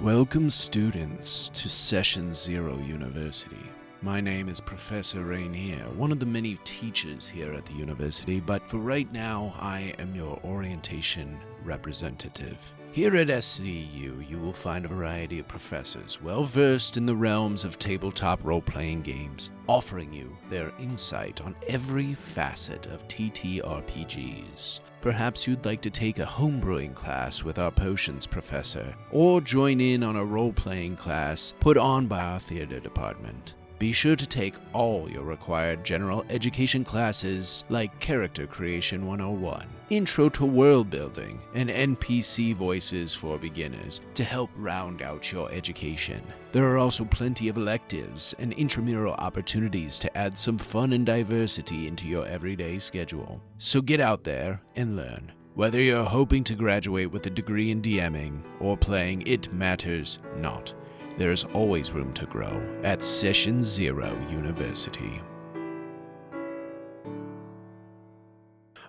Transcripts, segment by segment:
Welcome students to Session Zero University. My name is Professor Rainier, one of the many teachers here at the university, but for right now, I am your orientation representative. Here at SCU, you will find a variety of professors well-versed in the realms of tabletop role-playing games, offering you their insight on every facet of TTRPGs. Perhaps you'd like to take a homebrewing class with our potions professor, or join in on a role-playing class put on by our theater department. Be sure to take all your required general education classes like Character Creation 101, Intro to World Building, and NPC Voices for Beginners to help round out your education. There are also plenty of electives and intramural opportunities to add some fun and diversity into your everyday schedule. So get out there and learn. Whether you're hoping to graduate with a degree in DMing or playing It Matters Not, there's always room to grow at Session Zero University.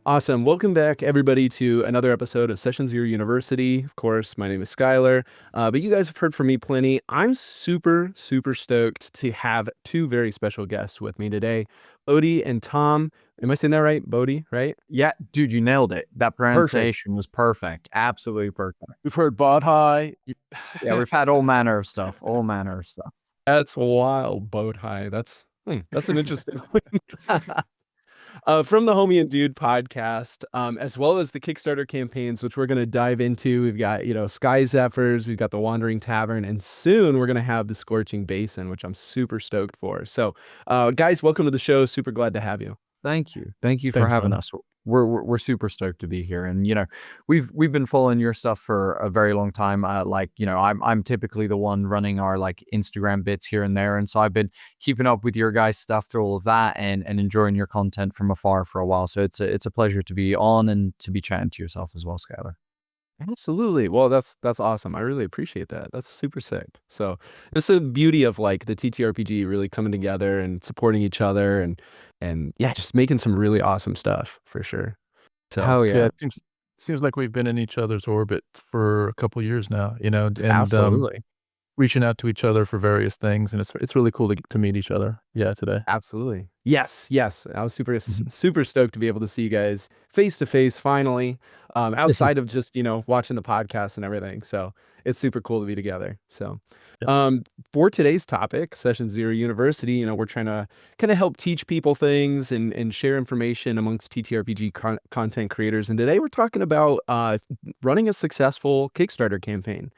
Awesome. Welcome back, everybody, to another episode of Session Zero University. Of course, my name is Skylar, but you guys have heard from me plenty. I'm super stoked to have two very special guests with me today, Bodhi and Tom. Am I saying that right? Bodhi, right? Yeah, dude, you nailed it. That pronunciation was perfect. Absolutely perfect. We've heard Bodhi. Yeah, we've had all manner of stuff. That's wild, Bodhi. That's an interesting one. From the Homie and Dude podcast, as well as the Kickstarter campaigns, which we're going to dive into. We've got, Sky Zephyrs, we've got the Wandering Tavern, and soon we're going to have the Scorching Basin, which I'm super stoked for. So, guys, welcome to the show. Super glad to have you. Thank you for having us. We're super stoked to be here, and we've been following your stuff for a very long time. I'm typically the one running our Instagram bits here and there, and so I've been keeping up with your guys' stuff through all of that and enjoying your content from afar for a while. So it's a pleasure to be on and to be chatting to yourself as well, Skylar. Absolutely. Well, that's awesome. I really appreciate that. That's super sick. So it's the beauty of the TTRPG really coming together and supporting each other and yeah, just making some really awesome stuff for sure. So hell yeah. It seems like we've been in each other's orbit for a couple years now, and absolutely. reaching out to each other for various things, and it's really cool to meet each other. Yeah, today. Absolutely. Yes. I was super stoked to be able to see you guys face to face finally, outside of just, watching the podcast and everything. So it's super cool to be together. So, for today's topic, Session Zero University, we're trying to kind of help teach people things and share information amongst TTRPG content creators. And today we're talking about, running a successful Kickstarter campaign.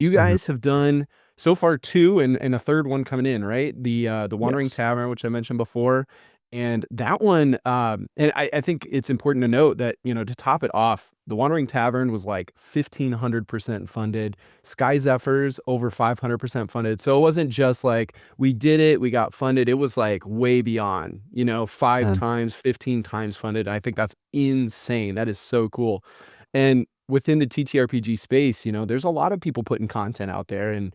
You guys have done so far two and a third one coming in, right? The Wandering Tavern, which I mentioned before. And that one, and I think it's important to note that, to top it off, the Wandering Tavern was 1,500% funded. Sky Zephyrs over 500% funded. So it wasn't just we did it, we got funded. It was way beyond, 5 times, 15 times funded. I think that's insane. That is so cool. And within the TTRPG space, there's a lot of people putting content out there, and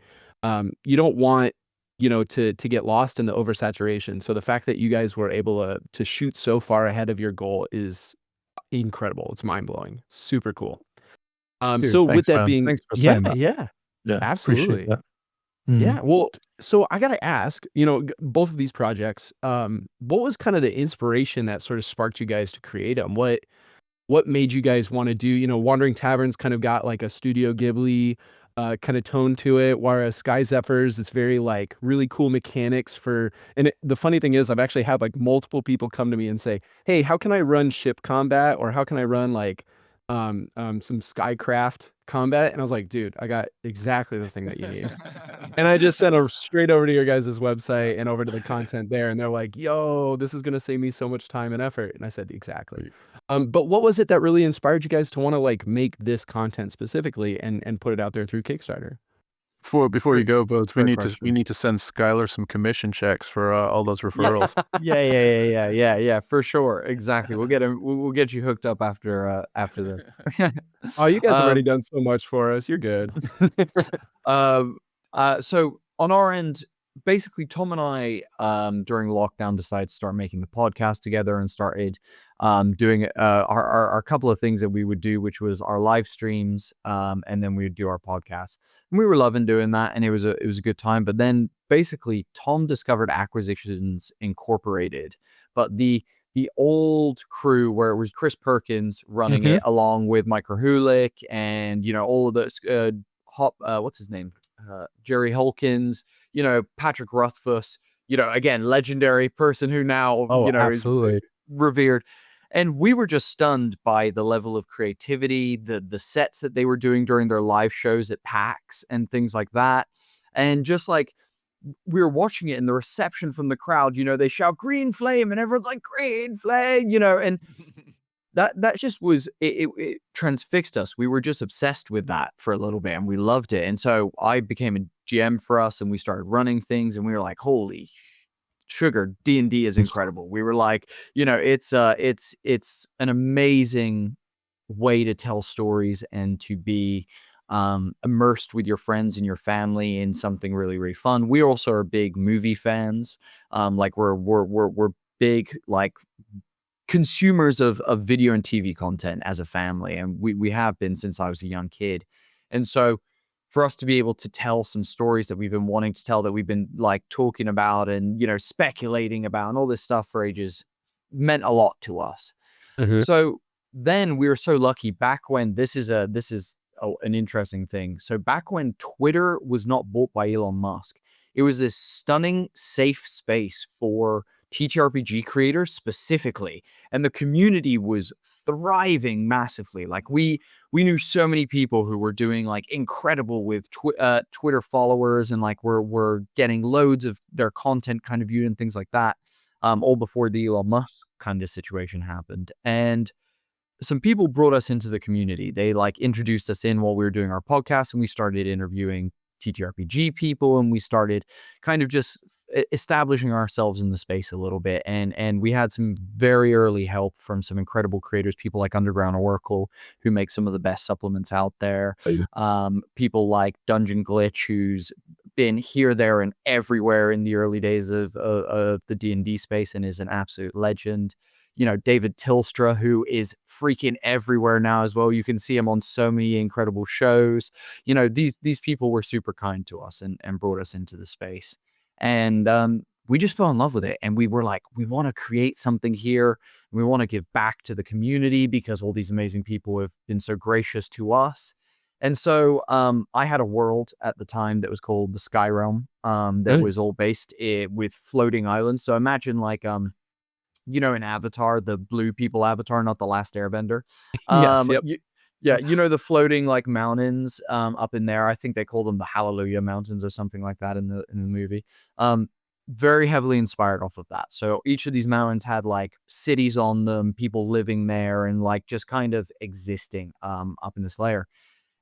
you don't want, to get lost in the oversaturation. So the fact that you guys were able to shoot so far ahead of your goal is incredible. It's mind blowing. Super cool. Dude, so thanks, with that man. being, Thanks for saying that. yeah, absolutely. That. Yeah. Well, so I got to ask, both of these projects, what was kind of the inspiration that sort of sparked you guys to create them? What made you guys want to do, Wandering Taverns kind of got a Studio Ghibli kind of tone to it, whereas Sky Zephyrs, it's very really cool mechanics the funny thing is I've actually had multiple people come to me and say, hey, how can I run ship combat, or how can I run some Skycraft combat? And I was like, dude, I got exactly the thing that you need. And I just sent them straight over to your guys' website and over to the content there, and they're like, yo, this is going to save me so much time and effort. And I said, exactly. But what was it that really inspired you guys to want to make this content specifically and put it out there through Kickstarter? Before you go, Boats, we need to send Skylar some commission checks for all those referrals. Yeah, for sure. Exactly. We'll get you hooked up after this. Oh, you guys have already done so much for us. You're good. So on our end, basically Tom and I during lockdown decided to start making the podcast together and started doing our couple of things that we would do, which was our live streams, and then we would do our podcast. And we were loving doing that, and it was a good time. But then basically Tom discovered Acquisitions Incorporated, but the old crew where it was Chris Perkins running it along with Mike Krahulik and, all of those, what's his name? Jerry Holkins, Patrick Rothfuss, again, legendary person who now, absolutely. is revered. And we were just stunned by the level of creativity, the sets that they were doing during their live shows at PAX and things like that. And just like, we were watching it and the reception from the crowd, they shout green flame and everyone's like green flame, and that just was, it transfixed us. We were just obsessed with that for a little bit and we loved it. And so I became a GM for us and we started running things and we were like, holy sugar, D&D is incredible. We were like, it's an amazing way to tell stories and to be immersed with your friends and your family in something really, really fun. We also are big movie fans. Like we're big like consumers of video and TV content as a family, and we have been since I was a young kid. And so for us to be able to tell some stories that we've been wanting to tell, that we've been like talking about and speculating about and all this stuff for ages, meant a lot to us. So then we were so lucky back when this is an interesting thing. So back when Twitter was not bought by Elon Musk, it was this stunning safe space for TTRPG creators specifically, and the community was thriving massively. Like we knew so many people who were doing like incredible with Twitter followers, and like we're getting loads of their content kind of viewed and things like that, all before the Elon Musk kind of situation happened. And some people brought us into the community. They like introduced us in while we were doing our podcast, and we started interviewing TTRPG people, and we started kind of just establishing ourselves in the space a little bit. And we had some very early help from some incredible creators, people like Underground Oracle, who make some of the best supplements out there. People like Dungeon Glitch, who's been here, there, and everywhere in the early days of the D&D space and is an absolute legend. David Tilstra, who is freaking everywhere now as well. You can see him on so many incredible shows. These people were super kind to us and brought us into the space. And we just fell in love with it. And we were like, we want to create something here. We want to give back to the community because all these amazing people have been so gracious to us. And so I had a world at the time that was called the Sky Realm, that was all based with floating islands. So imagine like in Avatar, the blue people Avatar, not the Last Airbender. Yes, yep. The floating like mountains up in there. I think they call them the Hallelujah Mountains or something like that in the movie. Very heavily inspired off of that. So each of these mountains had like cities on them, people living there, and like just kind of existing up in this layer.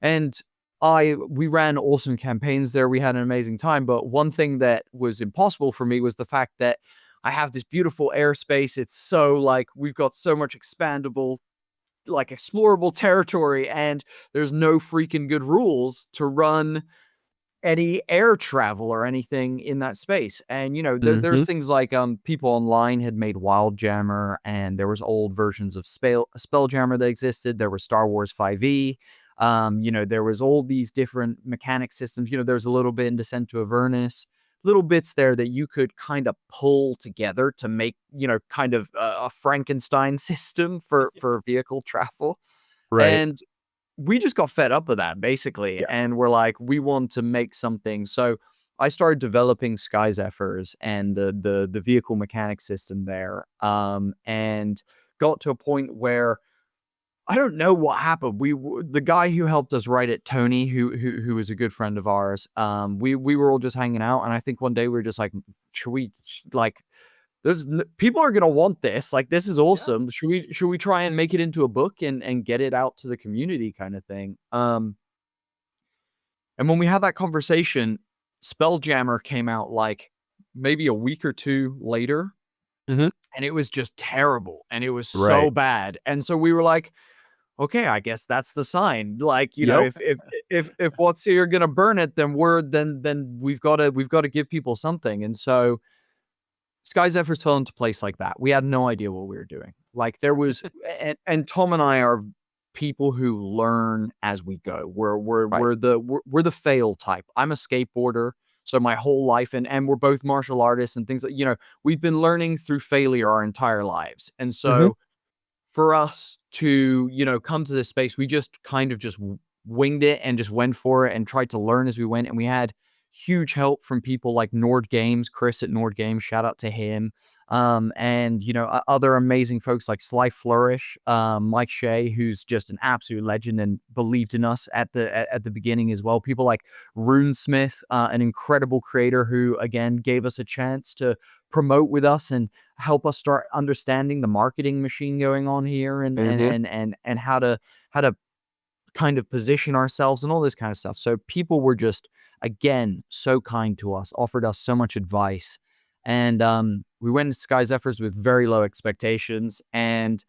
And we ran awesome campaigns there. We had an amazing time. But one thing that was impossible for me was the fact that I have this beautiful airspace. It's so like, we've got so much expandable, like explorable territory, and there's no freaking good rules to run any air travel or anything in that space. And, there's things like, people online had made Wildjammer, and there was old versions of Spelljammer that existed. There was Star Wars 5e. There was all these different mechanic systems. There was a little bit in Descent to Avernus, little bits there that you could kind of pull together to make, kind of a Frankenstein system for vehicle travel. Right. And we just got fed up with that basically. Yeah. And we're like, we want to make something. So I started developing Sky Zephyrs and the vehicle mechanic system there. And got to a point where I don't know what happened. The guy who helped us write it, Tony, who was a good friend of ours. We were all just hanging out, and I think one day we were just like, should we people are gonna want this. Like, this is awesome. Yeah. Should we try and make it into a book and get it out to the community, kind of thing. And when we had that conversation, Spelljammer came out like maybe a week or two later, and it was just terrible, and it was so bad. And so we were like, okay, I guess that's the sign. Like, if what's here gonna burn it, then we've got to give people something. And so Sky Zephyrs fell into place like that. We had no idea what we were doing. Like there was, and Tom and I are people who learn as we go. We're the fail type. I'm a skateboarder, so my whole life, and we're both martial artists and things like, we've been learning through failure our entire lives. And so for us to, come to this space, we just kind of just winged it and just went for it and tried to learn as we went. And we had huge help from people like Nord Games, Chris at Nord Games, shout out to him. And other amazing folks like Sly Flourish, Mike Shea, who's just an absolute legend and believed in us at the beginning as well. People like Runesmith, an incredible creator who again gave us a chance to promote with us and help us start understanding the marketing machine going on here and how to kind of position ourselves and all this kind of stuff. So people were just, again, so kind to us, offered us so much advice. And we went into Sky Zephyrs with very low expectations. And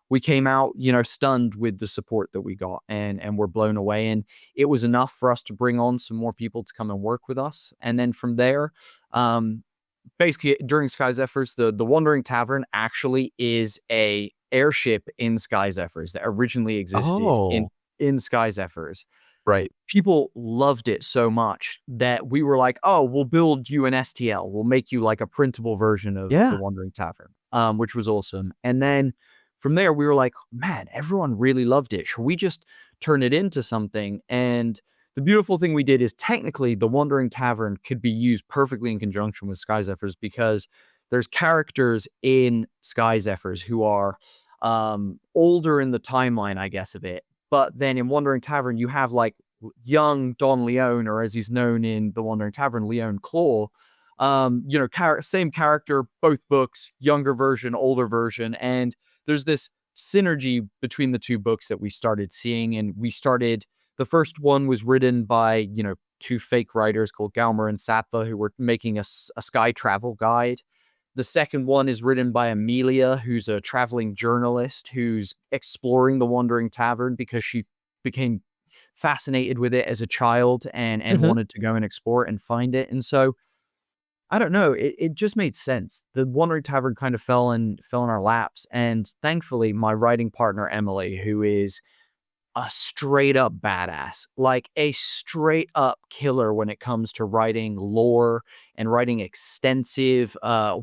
we came out, stunned with the support that we got and we're blown away. And it was enough for us to bring on some more people to come and work with us. And then from there, basically during Sky Zephyrs, the Wandering Tavern actually is a airship in Sky Zephyrs that originally existed in Sky Zephyrs. Right. People loved it so much that we were like, oh, we'll build you an STL. We'll make you like a printable version of the Wandering Tavern, which was awesome. And then from there, we were like, man, everyone really loved it. Should we just turn it into something? And the beautiful thing we did is technically the Wandering Tavern could be used perfectly in conjunction with Sky Zephyrs because there's characters in Sky Zephyrs who are older in the timeline, I guess, of it. But then in Wandering Tavern, you have like young Don Leon, or as he's known in the Wandering Tavern, Leon Claw. Same character, both books, younger version, older version. And there's this synergy between the two books that we started seeing. And the first one was written by, two fake writers called Galmer and Sattva, who were making a sky travel guide. The second one is written by Amelia, who's a traveling journalist who's exploring the Wandering Tavern because she became fascinated with it as a child and wanted to go and explore it and find it. And so, I don't know, it just made sense. The Wandering Tavern kind of fell in our laps. And thankfully, my writing partner, Emily, who is a straight up badass, like a straight up killer when it comes to writing lore and writing extensive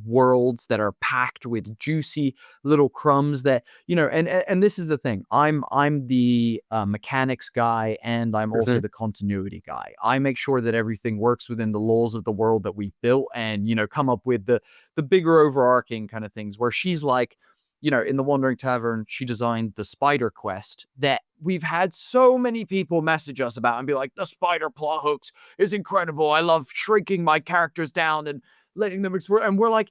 worlds that are packed with juicy little crumbs that, and this is the thing. I'm the mechanics guy and I'm also the continuity guy. I make sure that everything works within the laws of the world that we've built and, come up with the bigger overarching kind of things where she's like, in the Wandering Tavern, she designed the spider quest that we've had so many people message us about and be like, the spider plot hooks is incredible. I love shrinking my characters down and letting them explore. And we're like,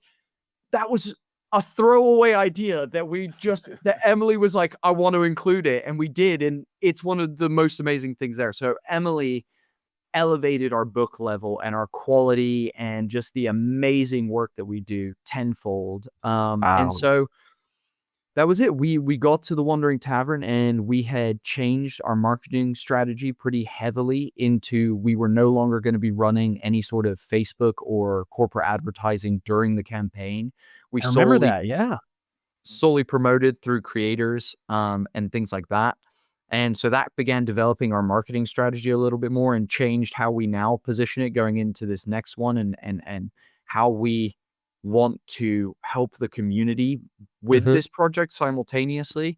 that was a throwaway idea that Emily was like, I want to include it. And we did. And it's one of the most amazing things there. So Emily elevated our book level and our quality and just the amazing work that we do tenfold. And so that was it. We got to the Wandering Tavern and we had changed our marketing strategy pretty heavily into we were no longer going to be running any sort of Facebook or corporate advertising during the campaign. I remember that, yeah. Solely promoted through creators and things like that. And so that began developing our marketing strategy a little bit more and changed how we now position it going into this next one and how we want to help the community with this project simultaneously.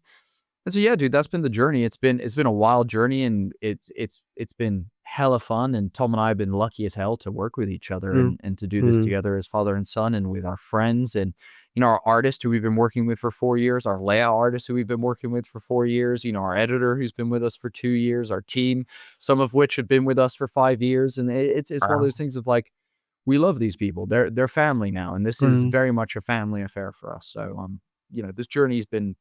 And so, yeah, dude, that's been the journey. It's been a wild journey and it's been hella fun. And Tom and I have been lucky as hell to work with each other and to do this together as father and son and with our friends and, our artist who we've been working with for 4 years, our layout artist who we've been working with for 4 years, our editor who's been with us for 2 years, our team, some of which have been with us for 5 years. And it's one of those things of like, we love these people. They're family now. And this is very much a family affair for us. So, this journey has been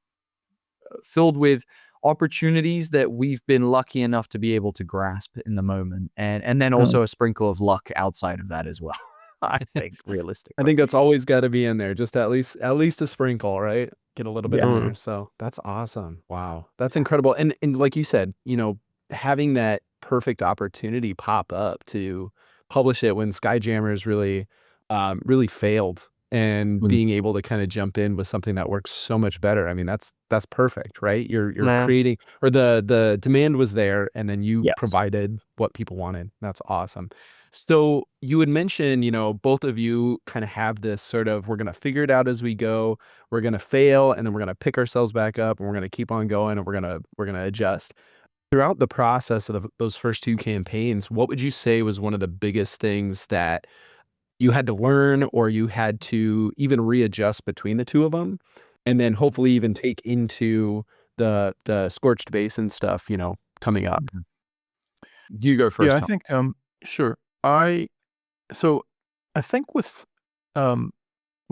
filled with opportunities that we've been lucky enough to be able to grasp in the moment. And then also a sprinkle of luck outside of that as well. I think realistically. I think that's always got to be in there. Just at least a sprinkle, right? Get a little bit in there. So that's awesome. Wow. That's incredible. And like you said, having that perfect opportunity pop up to publish it when Skyjammers really failed and being able to kind of jump in with something that works so much better. I mean, that's perfect, right? You're creating, or the demand was there, and then you provided what people wanted. That's awesome. So you had mentioned, both of you kind of have this sort of, we're going to figure it out as we go. We're going to fail, and then we're going to pick ourselves back up, and we're going to keep on going, and we're going to adjust. Throughout the process of those first 2 campaigns, what would you say was one of the biggest things that you had to learn, or you had to even readjust between the 2 of them, and then hopefully even take into the Scorched Basin stuff, coming up? You go first, Yeah, I Tom. think sure. So I think with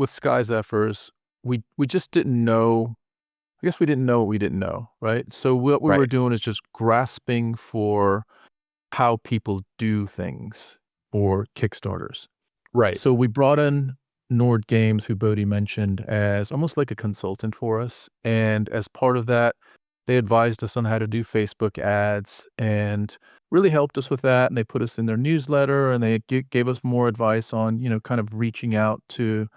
Sky Zephyrs, we just didn't know. I guess we didn't know what we didn't know, right? So what we were doing is just grasping for how people do things for Kickstarters. Right. So we brought in Nord Games, who Bodhi mentioned, as almost like a consultant for us. And as part of that, they advised us on how to do Facebook ads and really helped us with that. And they put us in their newsletter, and they gave us more advice on, kind of reaching out to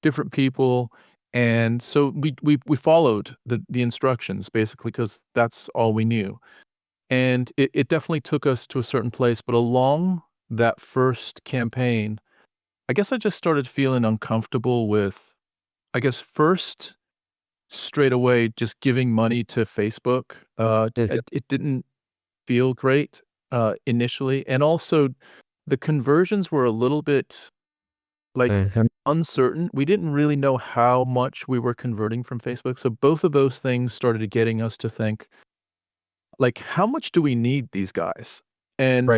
different people. And so we followed the instructions, basically, because that's all we knew. And it definitely took us to a certain place. But along that first campaign, I guess I just started feeling uncomfortable with, first, straight away, just giving money to Facebook. It didn't feel great initially. And also, the conversions were a little bit uncertain. We didn't really know how much we were converting from Facebook. So both of those things started getting us to think, how much do we need these guys? And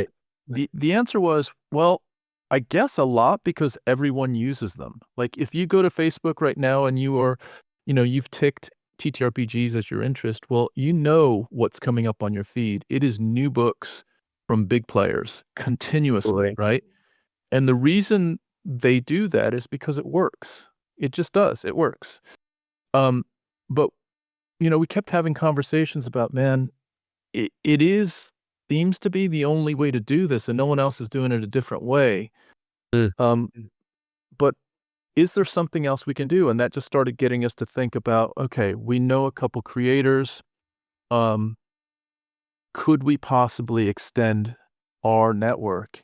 the answer was, well, I guess a lot, because everyone uses them. If you go to Facebook right now and you've ticked TTRPGs as your interest, well, what's coming up on your feed. It is new books from big players continuously, right? And the reason they do that is because it works. It just does. It works. But we kept having conversations about, man, it seems to be the only way to do this, and no one else is doing it a different way. But is there something else we can do? And that just started getting us to think about, okay, we know a couple creators. Could we possibly extend our network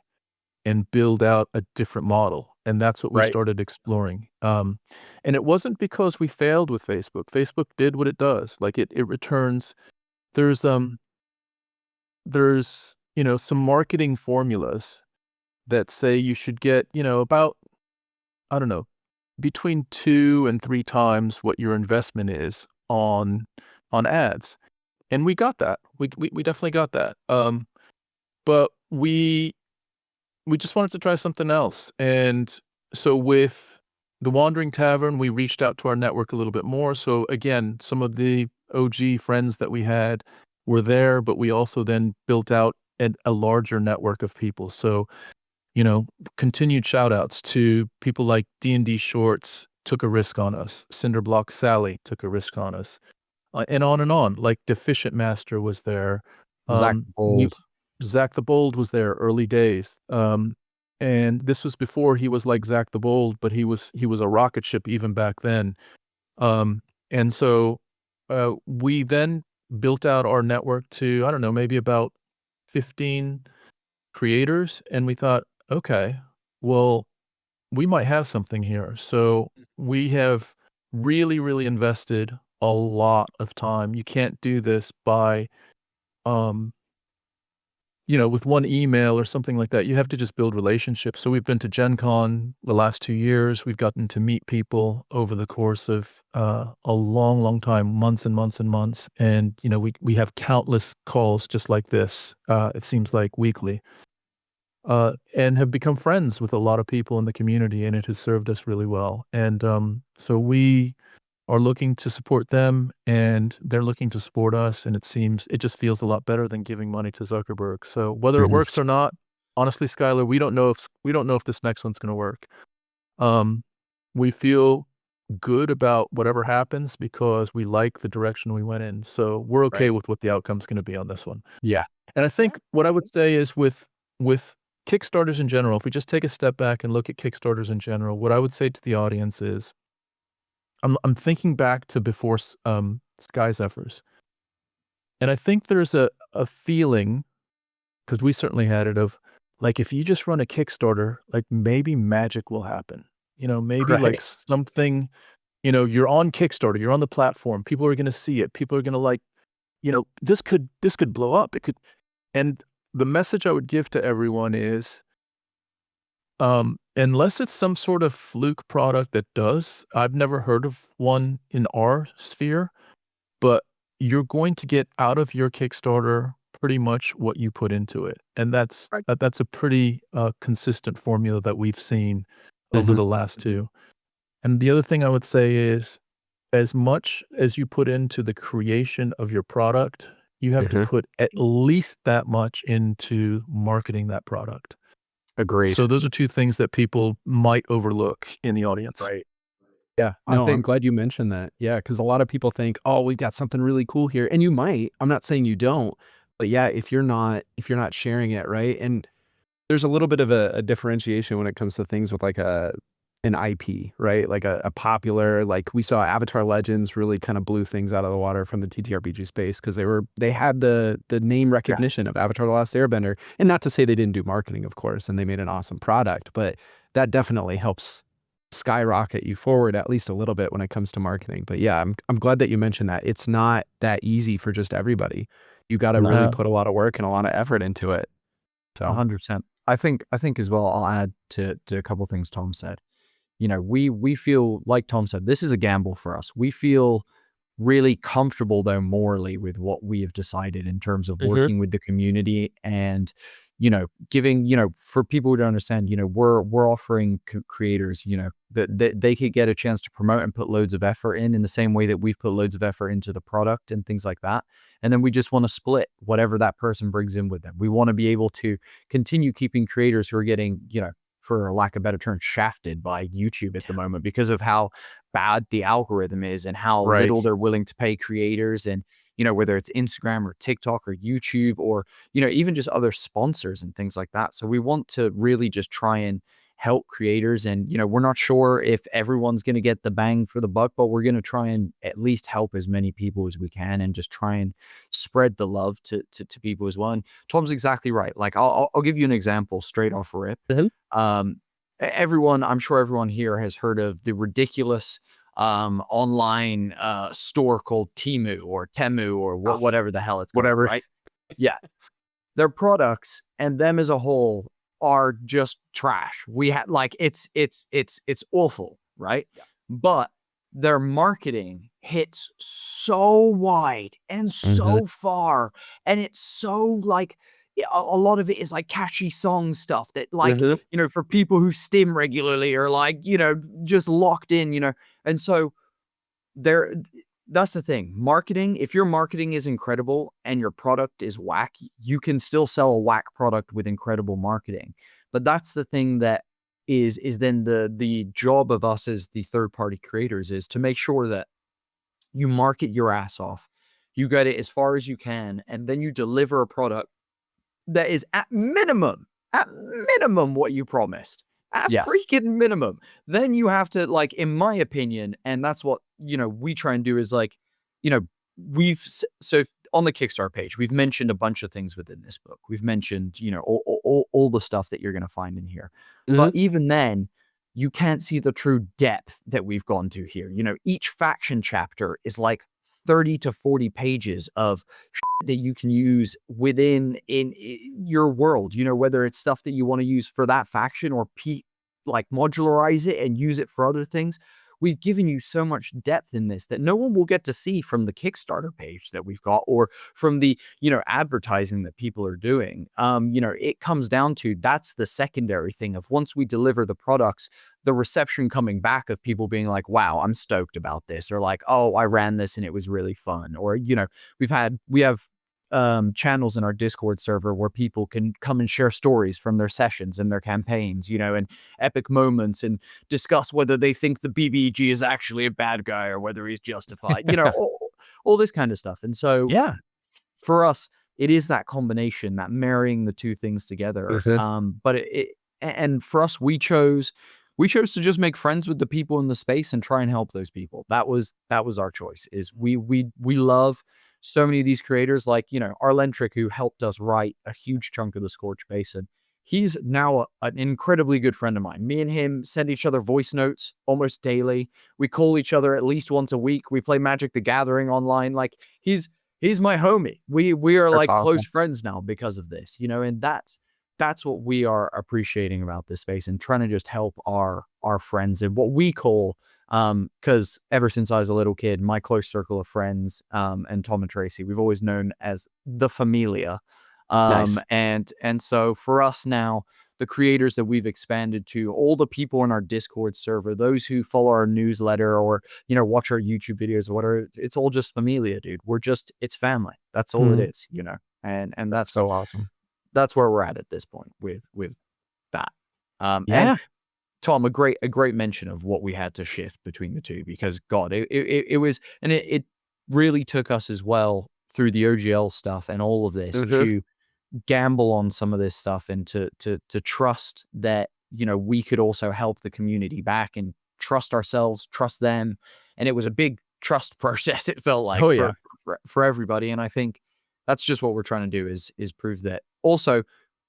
and build out a different model? And that's what we started exploring. And it wasn't because we failed with Facebook. Facebook did what it does. It returns. There's some marketing formulas that say you should get, about, I don't know, between 2 and 3 times what your investment is on ads. And we got that. We definitely got that. But we just wanted to try something else. And so with the Wandering Tavern, we reached out to our network a little bit more. So again, some of the OG friends that we had were there, but we also then built out a larger network of people. So, continued shout outs to people like D&D Shorts took a risk on us. Cinderblock Sally took a risk on us. And on. Deficient Master was there. Zach the Bold was there early days. And this was before he was like Zach the Bold, but he was a rocket ship even back then. And so we then built out our network to, I don't know, maybe about 15 creators. And we thought, okay, well, we might have something here. So we have really, really invested a lot of time. You can't do this by, with one email or something like that. You have to just build relationships. So we've been to Gen Con the last 2 years. We've gotten to meet people over the course of a long, long time, months and months and months. And, we have countless calls just like this. It seems like weekly. And have become friends with a lot of people in the community, and it has served us really well. And so we are looking to support them, and they're looking to support us, and it just feels a lot better than giving money to Zuckerberg. So whether it works or not, honestly, Skylar, we don't know if this next one's going to work. We feel good about whatever happens because we like the direction we went in. So we're okay with what the outcome's going to be on this one. Yeah. And I think what I would say is with Kickstarters in general, if we just take a step back and look at Kickstarters in general, what I would say to the audience is, I'm thinking back to before Sky Zephyrs, and I think there's a feeling, because we certainly had it, of like, if you just run a Kickstarter, like maybe magic will happen. Maybe like Right. something, you're on Kickstarter, you're on the platform, people are gonna see it, people are gonna like, this could blow up. It could. And the message I would give to everyone is, unless it's some sort of fluke product that does, I've never heard of one in our sphere, but you're going to get out of your Kickstarter pretty much what you put into it. And Right. that's a pretty consistent formula that we've seen over Mhm. the last two. And the other thing I would say is, as much as you put into the creation of your product, you have to Mhm. put at least that much into marketing that product. Agreed. So those are two things that people might overlook in the audience. Right. Yeah. I No, I'm think glad you mentioned that. Yeah, because a lot of people think, "Oh, we've got something really cool here," and you might. I'm not saying you don't, but yeah, if you're not sharing it, right? And there's a little bit of a differentiation when it comes to things with like an IP, right? Like a popular, like we saw Avatar Legends really kind of blew things out of the water from the TTRPG space because they had the name yeah, recognition of Avatar: The Last Airbender. And not to say they didn't do marketing, of course, and they made an awesome product, but that definitely helps skyrocket you forward at least a little bit when it comes to marketing. But yeah, I'm glad that you mentioned that. It's not that easy for just everybody. You got to really no, put a lot of work and a lot of effort into it. So 100%. I think as well, I'll add to a couple things Tom said. We feel, like Tom said, this is a gamble for us. We feel really comfortable though morally with what we have decided in terms of Mhm. working with the community and giving, for people who don't understand, we're offering creators, that they could get a chance to promote and put loads of effort in the same way that we've put loads of effort into the product and things like that. And then we just want to split whatever that person brings in with them. We want to be able to continue keeping creators who are getting, for lack of a better term, shafted by YouTube at the moment because of how bad the algorithm is and how little right. they're willing to pay creators. And, whether it's Instagram or TikTok or YouTube or, even just other sponsors and things like that. So we want to really just try and help creators. And, we're not sure if everyone's going to get the bang for the buck, but we're going to try and at least help as many people as we can and just try and spread the love to people as well. And Tom's exactly right. Like, I'll give you an example straight off rip. Mhm. I'm sure everyone here has heard of the ridiculous online store called Temu or Temu or whatever the hell it's called, Whatever. right? Yeah. Their products and them as a whole are just trash. We have like it's awful, right? Yeah. But their marketing hits so wide and Mhm. so far, and it's so like a lot of it is like catchy song stuff that like Mhm. for people who stim regularly or like just locked in, and so there that's the thing. Marketing, if your marketing is incredible and your product is whack, you can still sell a whack product with incredible marketing. But that's the thing that is then the job of us as the third party creators is to make sure that you market your ass off. You get it as far as you can, and then you deliver a product that is at minimum what you promised. At Yes. freaking minimum. Then you have to, like, in my opinion, and that's what, we try and do is like, you know, so on the Kickstarter page, we've mentioned a bunch of things within this book. We've mentioned, all the stuff that you're going to find in here. But Mhm. even then, you can't see the true depth that we've gone to here. Each faction chapter is like 30 to 40 pages of that you can use in your world, whether it's stuff that you want to use for that faction or like modularize it and use it for other things. We've given you so much depth in this that no one will get to see from the Kickstarter page that we've got or from the, advertising that people are doing. It comes down to that's the secondary thing of once we deliver the products, the reception coming back of people being like, wow, I'm stoked about this, or like, oh, I ran this and it was really fun. Or, we have channels in our Discord server where people can come and share stories from their sessions and their campaigns, and epic moments and discuss whether they think the BBG is actually a bad guy or whether he's justified, all this kind of stuff. And so Yeah. for us, it is that combination, that marrying the two things together. But and for us, we chose to just make friends with the people in the space and try and help those people. That was our choice. Is we love so many of these creators, like, Arlentric, who helped us write a huge chunk of the Scorch Basin. He's now an incredibly good friend of mine. Me and him send each other voice notes almost daily. We call each other at least once a week. We play Magic the Gathering online. Like, he's my homie. We are That's like awesome. close friends now because of this, and that's what we are appreciating about this space, and trying to just help our friends and what we call, because ever since I was a little kid, my close circle of friends, and Tom and Tracy, we've always known as the Familia. Nice. And so for us now, the creators that we've expanded to, all the people in our Discord server, those who follow our newsletter or, watch our YouTube videos or whatever, it's all just Familia, dude. It's family. That's all it is, and that's so awesome. That's where we're at this point with that. Yeah. And Tom, a great mention of what we had to shift between the two, because God, it was, and it really took us as well through the OGL stuff and all of this to gamble on some of this stuff, and to trust that, we could also help the community back, and trust ourselves, trust them. And it was a big trust process, it felt like, for everybody. And I think that's just what we're trying to do, is prove that also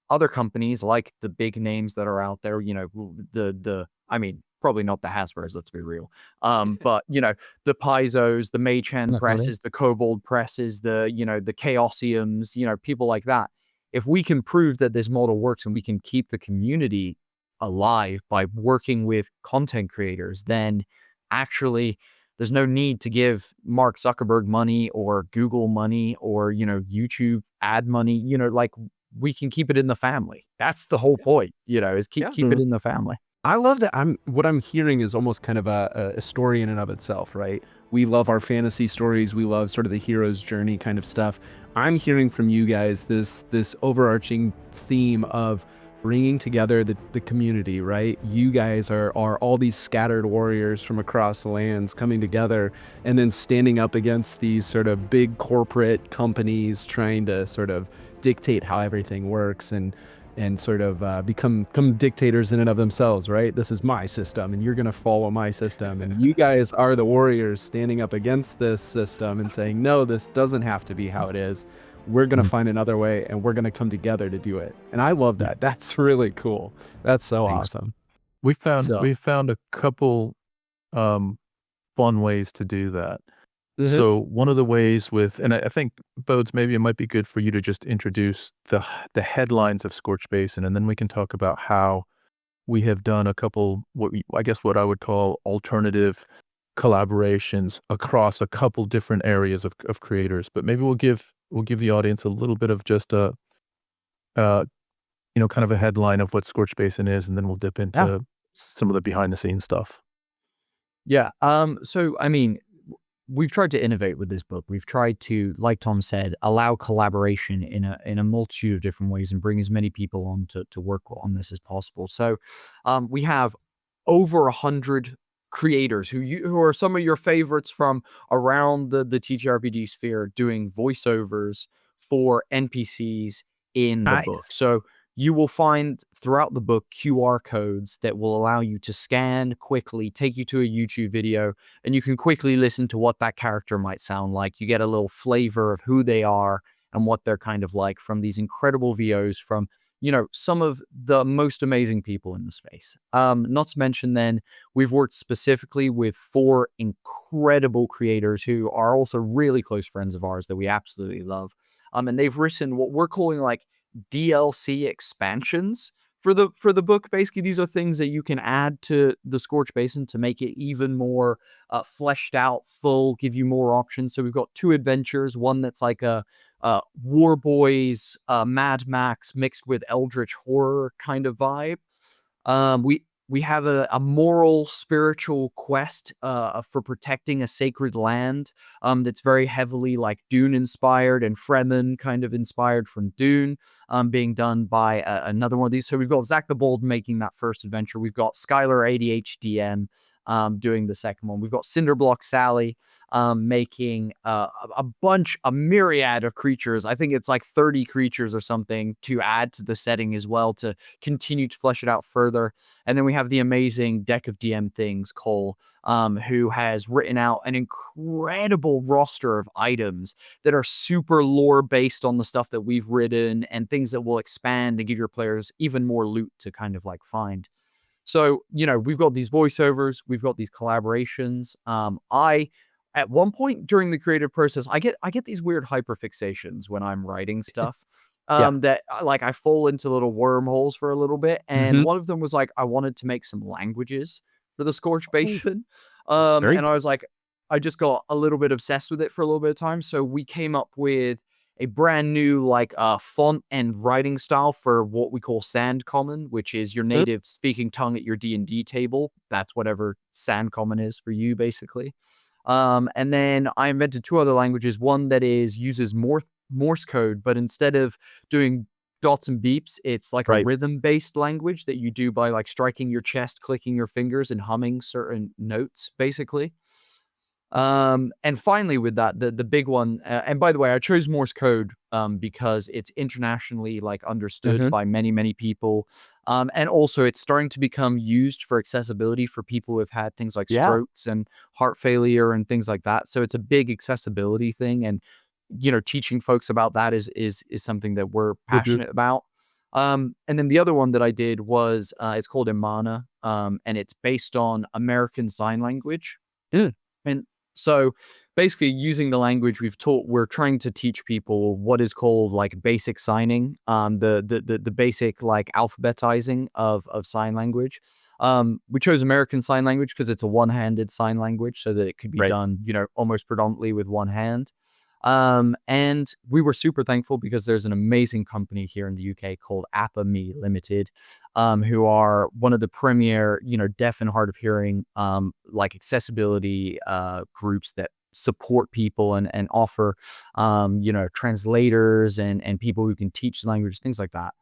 other companies, like the big names that are out there, I mean, probably not the Hasbros, let's be real. But the Paizos, the Mage Hand presses, the Kobold presses, the Chaosiums, people like that. If we can prove that this model works and we can keep the community alive by working with content creators, then actually there's no need to give Mark Zuckerberg money or Google money or, YouTube ad money, like, we can keep it in the family. That's the whole point, is keep it in the family. I love that. What I'm hearing is almost kind of a story in and of itself, right? We love our fantasy stories. We love sort of the hero's journey kind of stuff. I'm hearing from you guys this overarching theme of bringing together the community, right? You guys are all these scattered warriors from across the lands coming together and then standing up against these sort of big corporate companies trying to sort of dictate how everything works and sort of become dictators in and of themselves, right? This is my system and you're going to follow my system. And you guys are the warriors standing up against this system and saying, no, this doesn't have to be how it is. We're going to find another way and we're going to come together to do it. And I love that. That's really cool. That's so awesome. We found a couple fun ways to do that. So one of the ways and I think, Bodes, maybe it might be good for you to just introduce the headlines of Scorch Basin, and then we can talk about how we have done a couple, what I would call alternative collaborations across a couple different areas of creators. But maybe we'll give the audience a little bit of just a kind of a headline of what Scorch Basin is, and then we'll dip into some of the behind the scenes stuff. Yeah. So I mean, we've tried to innovate with this book. We've tried to, like Tom said, allow collaboration in a multitude of different ways and bring as many people on to work on this as possible. So we have over 100 creators who are some of your favorites from around the TTRPG sphere doing voiceovers for NPCs in the book. So you will find throughout the book QR codes that will allow you to scan quickly, take you to a YouTube video, and you can quickly listen to what that character might sound like. You get a little flavor of who they are and what they're kind of like from these incredible VOs from, some of the most amazing people in the space. Not to mention then, we've worked specifically with 4 incredible creators who are also really close friends of ours that we absolutely love. And they've written what we're calling like DLC expansions for the book. Basically, these are things that you can add to the Scorch Basin to make it even more fleshed out, full, give you more options. So we've got 2 adventures, one that's like a War Boys, Mad Max mixed with Eldritch horror kind of vibe. We have a moral, spiritual quest for protecting a sacred land that's very heavily like Dune inspired and Fremen kind of inspired from Dune, being done by another one of these. So we've got Zach the Bold making that first adventure. We've got Skylar ADHDM doing the second one. We've got Cinderblock Sally making a myriad of creatures. I think it's like 30 creatures or something to add to the setting as well to continue to flesh it out further. And then we have the amazing Deck of DM Things, Cole, who has written out an incredible roster of items that are super lore based on the stuff that we've written and things that will expand and give your players even more loot to kind of like find. So, we've got these voiceovers, we've got these collaborations. At one point during the creative process, I get these weird hyperfixations when I'm writing stuff. Yeah. That like I fall into little wormholes for a little bit. And Mhm. one of them was like I wanted to make some languages for the Scorch Basin. Very And I was like, I just got a little bit obsessed with it for a little bit of time. So we came up with a brand new like font and writing style for what we call Sand Common, which is your native speaking tongue at your D&D table. That's whatever Sand Common is for you, basically. And then I invented two other languages. One that uses Morse code, but instead of doing dots and beeps, it's like a Right. rhythm-based language that you do by like striking your chest, clicking your fingers, and humming certain notes, basically. And finally with that, the big one, and by the way, I chose Morse code because it's internationally like understood Mhm. by many, many people. And also it's starting to become used for accessibility for people who have had things like Yeah. strokes and heart failure and things like that. So it's a big accessibility thing. And teaching folks about that is something that we're passionate about. And then the other one that I did was it's called Imana, and it's based on American Sign Language. Mm. And so basically using the language we've taught, we're trying to teach people what is called like basic signing, the basic like alphabetizing of sign language. We chose American Sign Language because it's a one-handed sign language so that it could be Right. done, almost predominantly with one hand. And we were super thankful because there's an amazing company here in the UK called APA-Me Limited, who are one of the premier, deaf and hard of hearing, like accessibility groups that support people and offer, translators and people who can teach the language, things like that.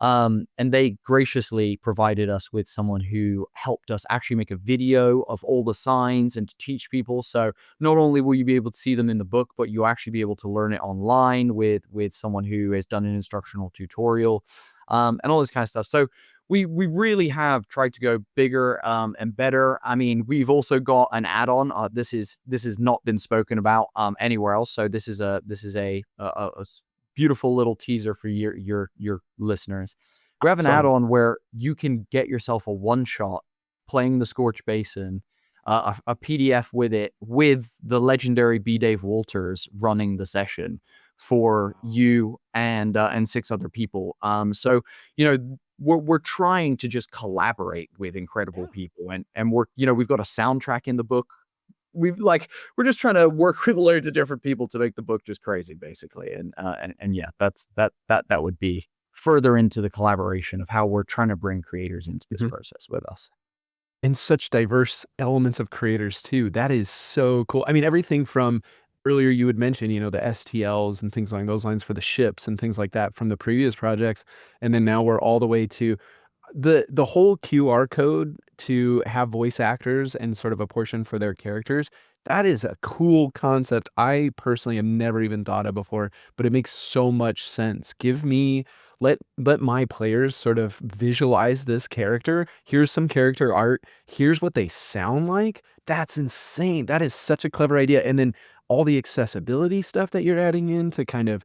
And they graciously provided us with someone who helped us actually make a video of all the signs and to teach people. So not only will you be able to see them in the book, but you'll actually be able to learn it online with someone who has done an instructional tutorial, and all this kind of stuff. So we really have tried to go bigger and better. I mean, we've also got an add-on. This has not been spoken about anywhere else. So this is a beautiful little teaser for your listeners. We have an Awesome. add-on where you can get yourself a one-shot playing the Scorch Basin, a PDF with it, with the legendary B. Dave Walters running the session for you and 6 other people. So we're trying to just collaborate with incredible people, and we're we've got a soundtrack in the book. We're just trying to work with loads of different people to make the book just crazy, basically. And yeah, that would be further into the collaboration of how we're trying to bring creators into this process with us. And such diverse elements of creators too. That is so cool. I mean, everything from earlier you had mentioned, the STLs and things along those lines for the ships and things like that from the previous projects. And then now we're all the way to the whole QR code to have voice actors and sort of a portion for their characters. That is a cool concept I personally have never even thought of before, but it makes so much sense. Let my players sort of visualize this character. Here's some character art. Here's what they sound like. That's insane. That is such a clever idea. And then all the accessibility stuff that you're adding in to kind of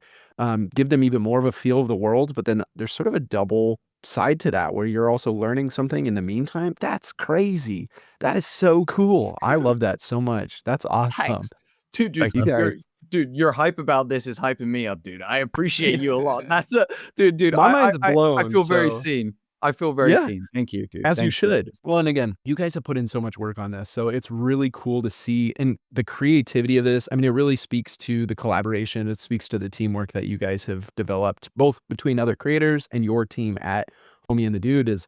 give them even more of a feel of the world. But then there's sort of a double side to that where you're also learning something in the meantime. That's crazy. That is so cool. I love that so much. That's awesome. Thanks. Dude, Thank you guys. your hype about this is hyping me up, dude. I appreciate you a lot. That's dude. My mind's I blown, feel very so seen. I feel very yeah. seen. Thank you, dude. As you Thank should. Well, and again, you guys have put in so much work on this, so it's really cool to see. And the creativity of this, I mean, it really speaks to the collaboration. It speaks to the teamwork that you guys have developed, both between other creators and your team at Homie and the Dude, is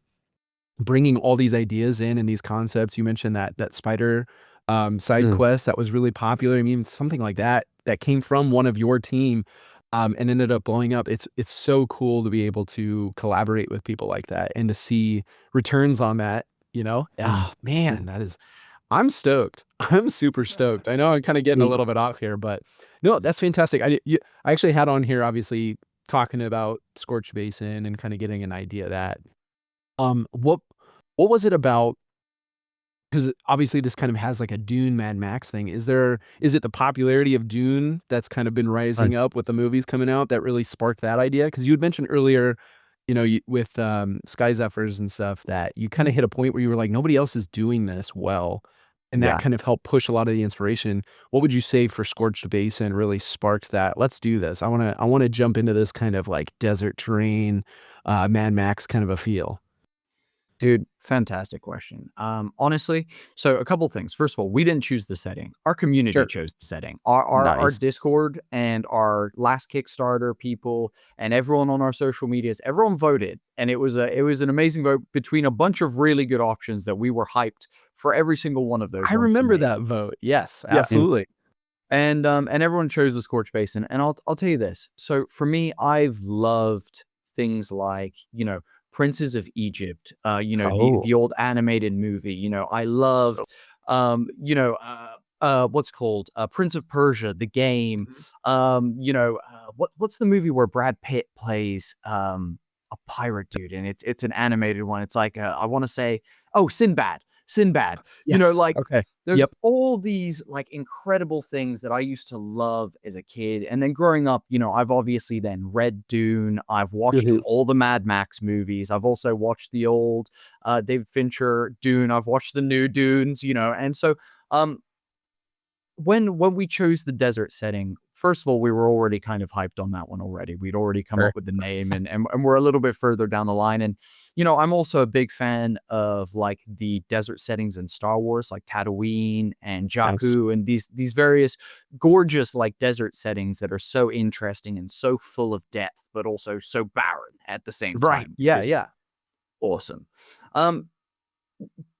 bringing all these ideas in and these concepts. You mentioned that spider side quest that was really popular. I mean, something like that came from one of your team and ended up blowing up. It's so cool to be able to collaborate with people like that and to see returns on that, Oh man, that is I'm stoked. I'm super stoked. I know I'm kind of getting a little bit off here, but no, that's fantastic. I actually had on here, obviously, talking about Scorched Basin and kind of getting an idea of that. What was it about? Because obviously this kind of has like a Dune Mad Max thing. Is it the popularity of Dune that's kind of been rising up with the movies coming out that really sparked that idea? Because you had mentioned earlier, with Sky Zephyrs and stuff, that you kind of hit a point where you were like, nobody else is doing this well. And that Yeah. kind of helped push a lot of the inspiration. What would you say for Scorched Basin really sparked that? Let's do this. I want to jump into this kind of like desert terrain, Mad Max kind of a feel. Dude, fantastic question. Honestly, so a couple things. First of all, we didn't choose the setting. Our community Sure. chose the setting. Our Nice. Discord and our last Kickstarter people and everyone on our social medias, everyone voted, and it was an amazing vote between a bunch of really good options that we were hyped for every single one of those. I ones to remember make. that vote. Yes, Yeah. absolutely. And everyone chose the Scorched Basin. And I'll tell you this. So for me, I've loved things like, Princes of Egypt, Oh. the old animated movie. I loved what's called Prince of Persia, the game. What's the movie where Brad Pitt plays a pirate dude, and it's an animated one. It's like I want to say, Sinbad. Yes. Okay. There's Yep. all these like incredible things that I used to love as a kid. And then growing up, I've obviously then read Dune. I've watched Mhm. all the Mad Max movies. I've also watched the old David Fincher Dune. I've watched the new Dunes, and so when we chose the desert setting, first of all, we were already kind of hyped on that one already. We'd already come Sure. up with the name and we're a little bit further down the line. And, I'm also a big fan of like the desert settings in Star Wars, like Tatooine and Jakku and these various gorgeous like desert settings that are so interesting and so full of depth, but also so barren at the same Right. time. Yeah, Which is yeah. awesome.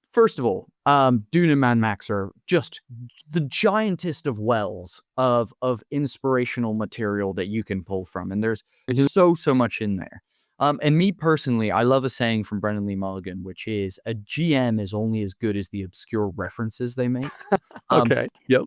First of all, Dune and Mad Max are just the giantest of wells of inspirational material that you can pull from, and there's Mhm. so much in there. And me personally, I love a saying from Brendan Lee Mulligan, which is a GM is only as good as the obscure references they make. Okay. Yep.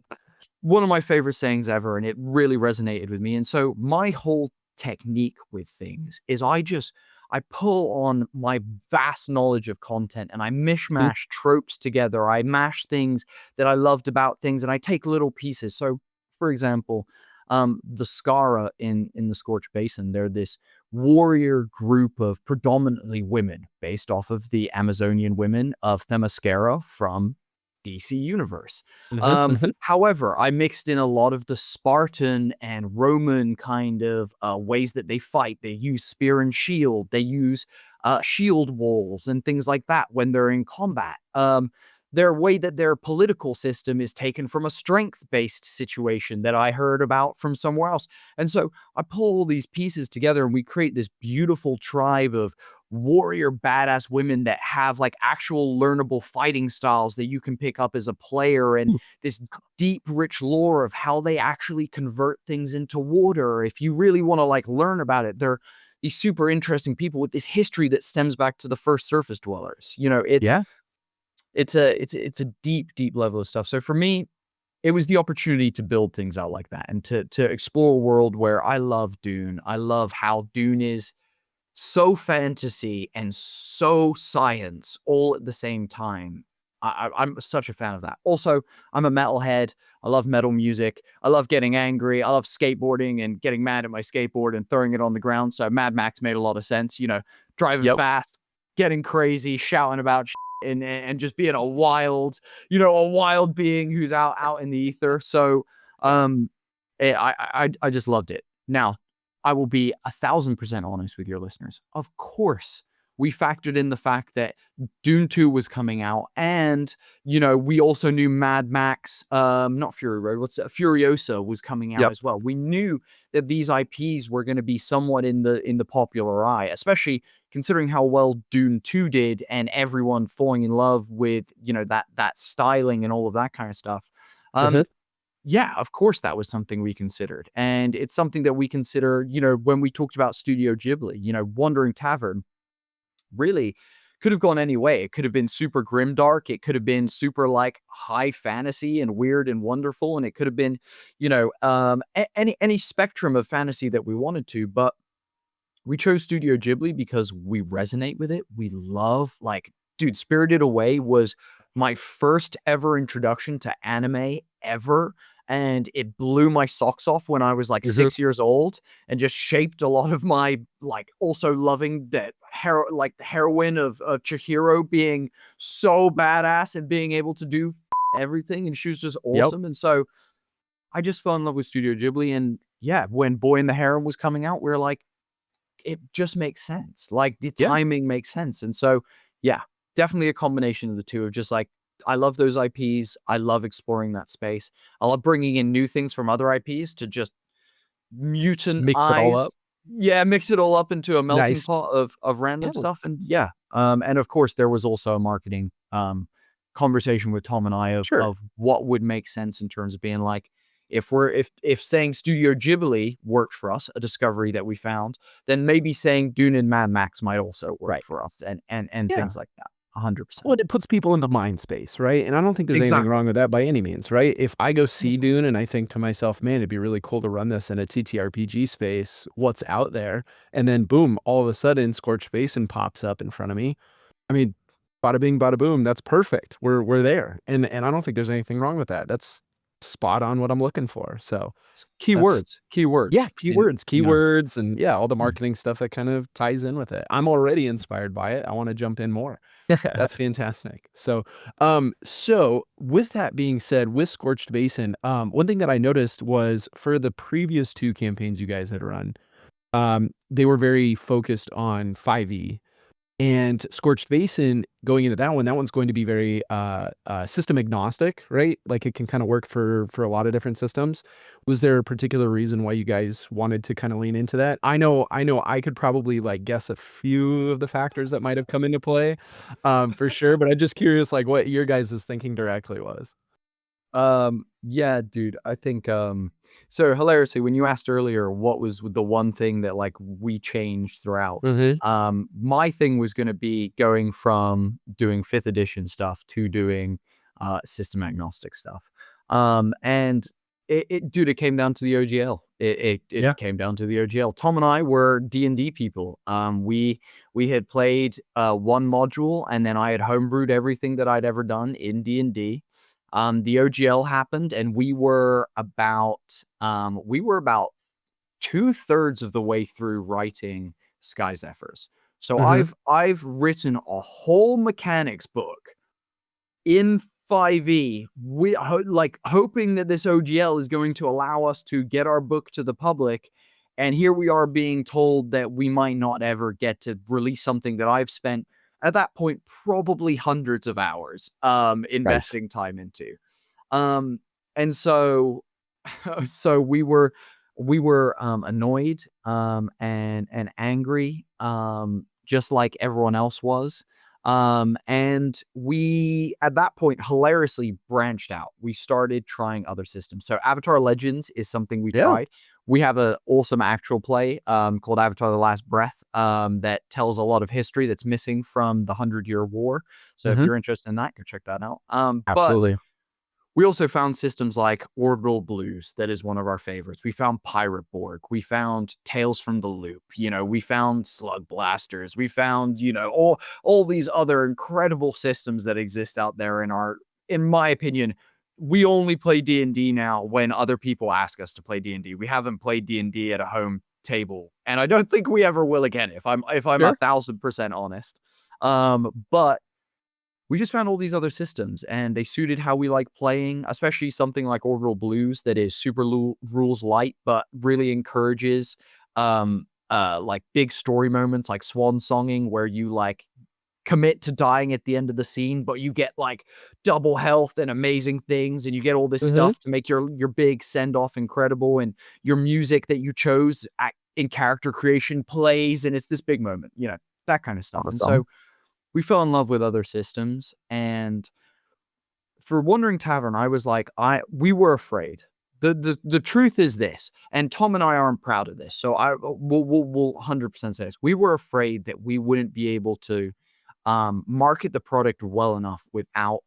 One of my favorite sayings ever, and it really resonated with me. And so my whole technique with things is I pull on my vast knowledge of content and I Mhm. mishmash tropes together. I mash things that I loved about things and I take little pieces. So, for example, the Skara in the Scorched Basin, they're this warrior group of predominantly women based off of the Amazonian women of Themyscira from DC Universe. Mhm. Mhm. However, I mixed in a lot of the Spartan and Roman kind of ways that they fight. They use spear and shield. They use shield walls and things like that when they're in combat. Their way that their political system is taken from a strength-based situation that I heard about from somewhere else. And so I pull all these pieces together and we create this beautiful tribe of warrior badass women that have like actual learnable fighting styles that you can pick up as a player and this deep rich lore of how they actually convert things into water. If you really want to like learn about it, they're these super interesting people with this history that stems back to the first surface dwellers. Yeah. It's a deep level of stuff. So for me, it was the opportunity to build things out like that and to explore a world where I love Dune. I love how Dune is so fantasy and so science all at the same time. I'm such a fan of that. Also, I'm a metalhead. I love metal music. I love getting angry. I love skateboarding and getting mad at my skateboard and throwing it on the ground. So Mad Max made a lot of sense. Driving Yep. fast, getting crazy, shouting about and just being a wild being who's out in the ether. So, I just loved it. Now, I will be 1,000% honest with your listeners. Of course, we factored in the fact that Dune 2 was coming out, and we also knew Mad Max, not Fury Road, Furiosa was coming out Yep. as well. We knew that these IPs were going to be somewhat in the popular eye, especially considering how well Dune 2 did, and everyone falling in love with that styling and all of that kind of stuff. Mhm. Yeah, of course that was something we considered. And it's something that we consider, when we talked about Studio Ghibli, Wandering Tavern, really could have gone any way. It could have been super grimdark. It could have been super like high fantasy and weird and wonderful. And it could have been, any spectrum of fantasy that we wanted to. But we chose Studio Ghibli because we resonate with it. We love, like, dude, Spirited Away was my first ever introduction to anime ever. And it blew my socks off when I was like 6 years old, and just shaped a lot of my, like, also loving that the heroine of Chihiro being so badass and being able to do everything. And she was just awesome. And so I just fell in love with Studio Ghibli. And yeah, when Boy and the Heron was coming out, we were like, it just makes sense. Like, the timing makes sense. And so, yeah, definitely a combination of the two, of just like, I love those IPs. I love exploring that space. I love bringing in new things from other IPs to just mutant Mix eyes. it all up. Yeah, mix it all up into a melting pot of random stuff. And yeah. And of course, there was also a marketing conversation with Tom and I of what would make sense in terms of being like, if saying Studio Ghibli worked for us, a discovery that we found, then maybe saying Dune and Mad Max might also work for us, and things like that. 100%. Well, it puts people into mind space, right? And I don't think there's anything wrong with that by any means, right? If I go see Dune and I think to myself, man, it'd be really cool to run this in a TTRPG space, what's out there? And then boom, all of a sudden Scorched Basin pops up in front of me. I mean, bada bing, bada boom, that's perfect. We're there. And I don't think there's anything wrong with that. That's spot on what I'm looking for. So keywords. Yeah, keywords, and yeah, all the marketing stuff that kind of ties in with it. I'm already inspired by it. I want to jump in more. That's fantastic. So with that being said, with Scorched Basin, one thing that I noticed was for the previous 2 campaigns you guys had run, they were very focused on 5e. And Scorched Basin, going into that one's going to be very system agnostic, right? Like, it can kind of work for a lot of different systems. Was there a particular reason why you guys wanted to kind of lean into that? I know I could probably like guess a few of the factors that might have come into play, for sure. But I'm just curious, like, what your guys' thinking directly was. Yeah, dude, I think, so hilariously, when you asked earlier, what was the one thing that like we changed throughout, my thing was going to be going from doing 5th edition stuff to doing, system agnostic stuff. And dude, it came down to the OGL. It came down to the OGL. Tom and I were D&D people. We had played, one module, and then I had homebrewed everything that I'd ever done in D&D. The OGL happened, and we were about 2/3 of the way through writing Sky Zephyrs. So I've written a whole mechanics book in 5e, hoping that this OGL is going to allow us to get our book to the public. And here we are being told that we might not ever get to release something that I've spent, at that point, probably hundreds of hours investing time into. And so we were annoyed and angry, just like everyone else was. And we, at that point, hilariously branched out. We started trying other systems. So Avatar Legends is something we tried. We have an awesome actual play called Avatar The Last Breath that tells a lot of history that's missing from the 100-Year War. So if you're interested in that, go check that out. Absolutely. But we also found systems like Orbital Blues, that is one of our favorites. We found Pirate Borg. We found Tales from the Loop. We found Slug Blasters. We found, all these other incredible systems that exist out there in my opinion. We only play D&D now when other people ask us to play D&D. We haven't played D&D at a home table, and I don't think we ever will again, if I'm 1,000% honest. But we just found all these other systems, and they suited how we like playing, especially something like Orbital Blues that is super rules light, but really encourages like big story moments like swan songing, where you like commit to dying at the end of the scene, but you get like double health and amazing things, and you get all this stuff to make your big send-off incredible, and your music that you chose in character creation plays, and it's this big moment, that kind of stuff. And so we fell in love with other systems. And for Wandering Tavern, I was like, we were afraid. The truth is this, and Tom and I aren't proud of this, so we'll 100% say this. We were afraid that we wouldn't be able to market the product well enough without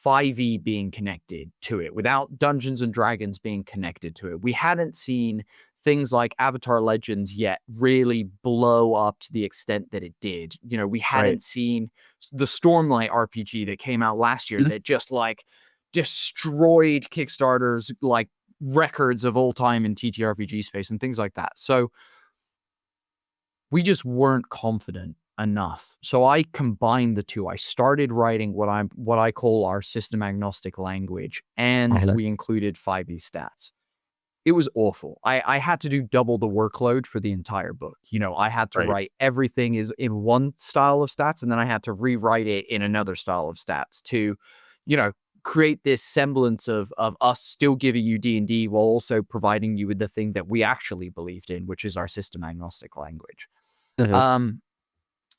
5e being connected to it, without Dungeons and Dragons being connected to it. We hadn't seen things like Avatar Legends yet really blow up to the extent that it did. You know, we hadn't seen the Stormlight RPG that came out last year that just like destroyed Kickstarter's like records of all time in TTRPG space and things like that. So we just weren't confident enough. So I combined the two. I started writing what I call our system agnostic language, and we included 5e stats. It was awful. I had to do double the workload for the entire book. You know, I had to write everything is in one style of stats, and then I had to rewrite it in another style of stats to, you know, create this semblance of us still giving you D&D while also providing you with the thing that we actually believed in, which is our system agnostic language.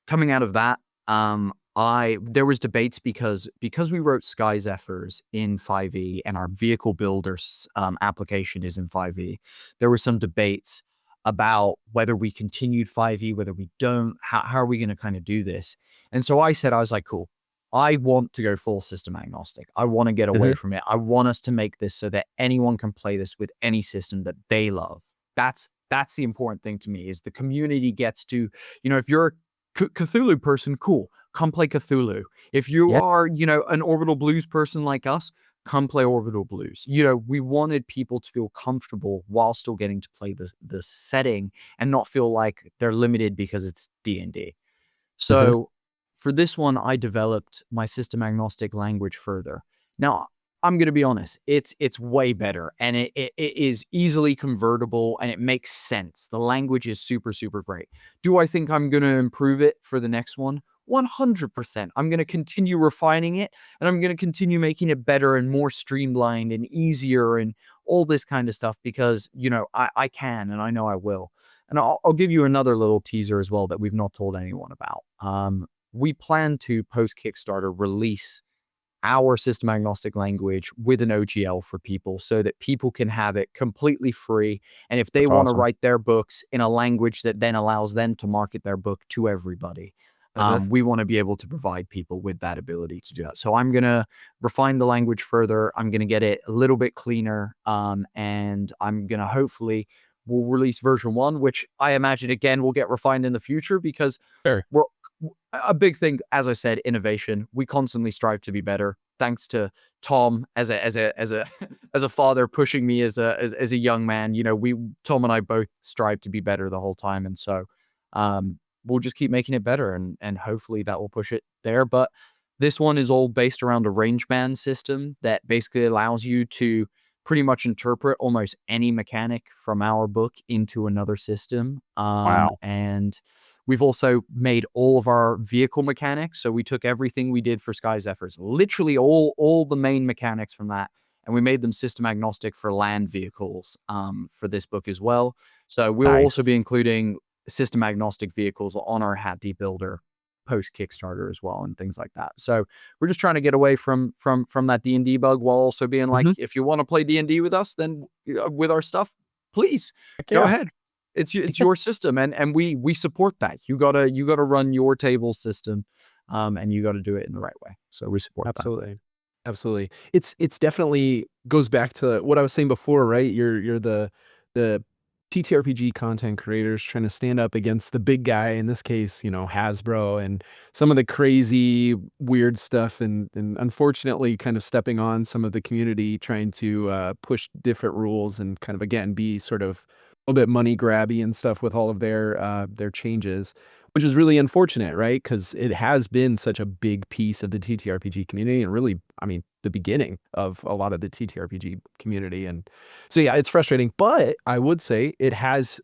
Coming out of that, there was debates because we wrote Sky Zephyrs in 5e and our vehicle builders application is in 5e. There were some debates about whether we continued 5e, whether we don't, how are we going to kind of do this? And so I was like, cool, I want to go full system agnostic. I want to get away from it. I want us to make this so that anyone can play this with any system that they love. That's the important thing to me, is the community gets to, you know, if you're a Cthulhu person, cool, come play Cthulhu. If you are, you know, an Orbital Blues person like us, come play Orbital Blues. You know, we wanted people to feel comfortable while still getting to play the setting and not feel like they're limited because it's D&D. So for this one, I developed my system agnostic language further. Now, I'm going to be honest, it's way better, and it is easily convertible, and it makes sense. The language is super, super great. Do I think I'm going to improve it for the next one? 100%. I'm going to continue refining it, and I'm going to continue making it better and more streamlined and easier and all this kind of stuff because, you know, I can, and I know I will. And I'll give you another little teaser as well that we've not told anyone about. We plan to, post Kickstarter, release our system agnostic language with an OGL for people so that people can have it completely free. And if they want to write their books in a language that then allows them to market their book to everybody, we want to be able to provide people with that ability to do that. So I'm going to refine the language further. I'm going to get it a little bit cleaner. And I'm going to hopefully we'll release version 1, which I imagine again will get refined in the future because we're a big thing, as I said, innovation. We constantly strive to be better. Thanks to Tom as a father pushing me as a young man. You know, Tom and I both strive to be better the whole time, and so we'll just keep making it better, and hopefully that will push it there. But this one is all based around a range band system that basically allows you to pretty much interpret almost any mechanic from our book into another system. And we've also made all of our vehicle mechanics. So we took everything we did for Sky Zephyrs, literally all the main mechanics from that, and we made them system agnostic for land vehicles for this book as well. So we'll also be including system agnostic vehicles on our HatD builder post Kickstarter as well, and things like that. So we're just trying to get away from that D&D bug while also being like, if you want to play D&D with us, then with our stuff, please go ahead. It's your system, and we support that. You gotta run your table system, and you got to do it in the right way. So we support that. Absolutely. It's definitely goes back to what I was saying before, right? You're the TTRPG content creators trying to stand up against the big guy, in this case, you know, Hasbro, and some of the crazy weird stuff, and unfortunately kind of stepping on some of the community, trying to push different rules and kind of, again, be sort of a little bit money grabby and stuff with all of their changes, which is really unfortunate, right? Because it has been such a big piece of the TTRPG community, and really, I mean, the beginning of a lot of the TTRPG community. And so, yeah, it's frustrating, but I would say it has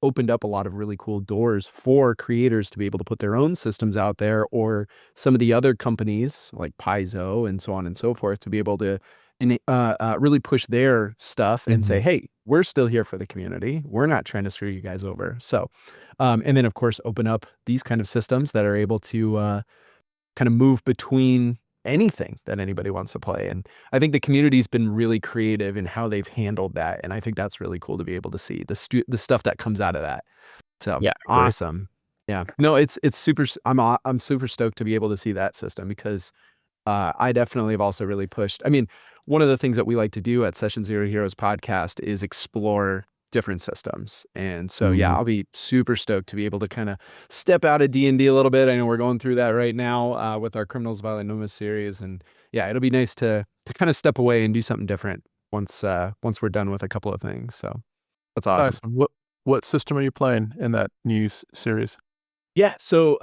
opened up a lot of really cool doors for creators to be able to put their own systems out there, or some of the other companies like Paizo and so on and so forth to be able to really push their stuff and say, hey, we're still here for the community. We're not trying to screw you guys over. So, and then of course, open up these kind of systems that are able to kind of move between anything that anybody wants to play. And I think the community's been really creative in how they've handled that. And I think that's really cool to be able to see the stuff that comes out of that. So, yeah, awesome. Yeah. No, it's super. I'm super stoked to be able to see that system because I definitely have also really pushed. I mean, one of the things that we like to do at Session Zero Heroes podcast is explore different systems. And so, yeah, I'll be super stoked to be able to kind of step out of D&D a little bit. I know we're going through that right now with our Criminals Violent Numas series. And yeah, it'll be nice to kind of step away and do something different once we're done with a couple of things. So that's awesome. Nice. What system are you playing in that new series? Yeah, so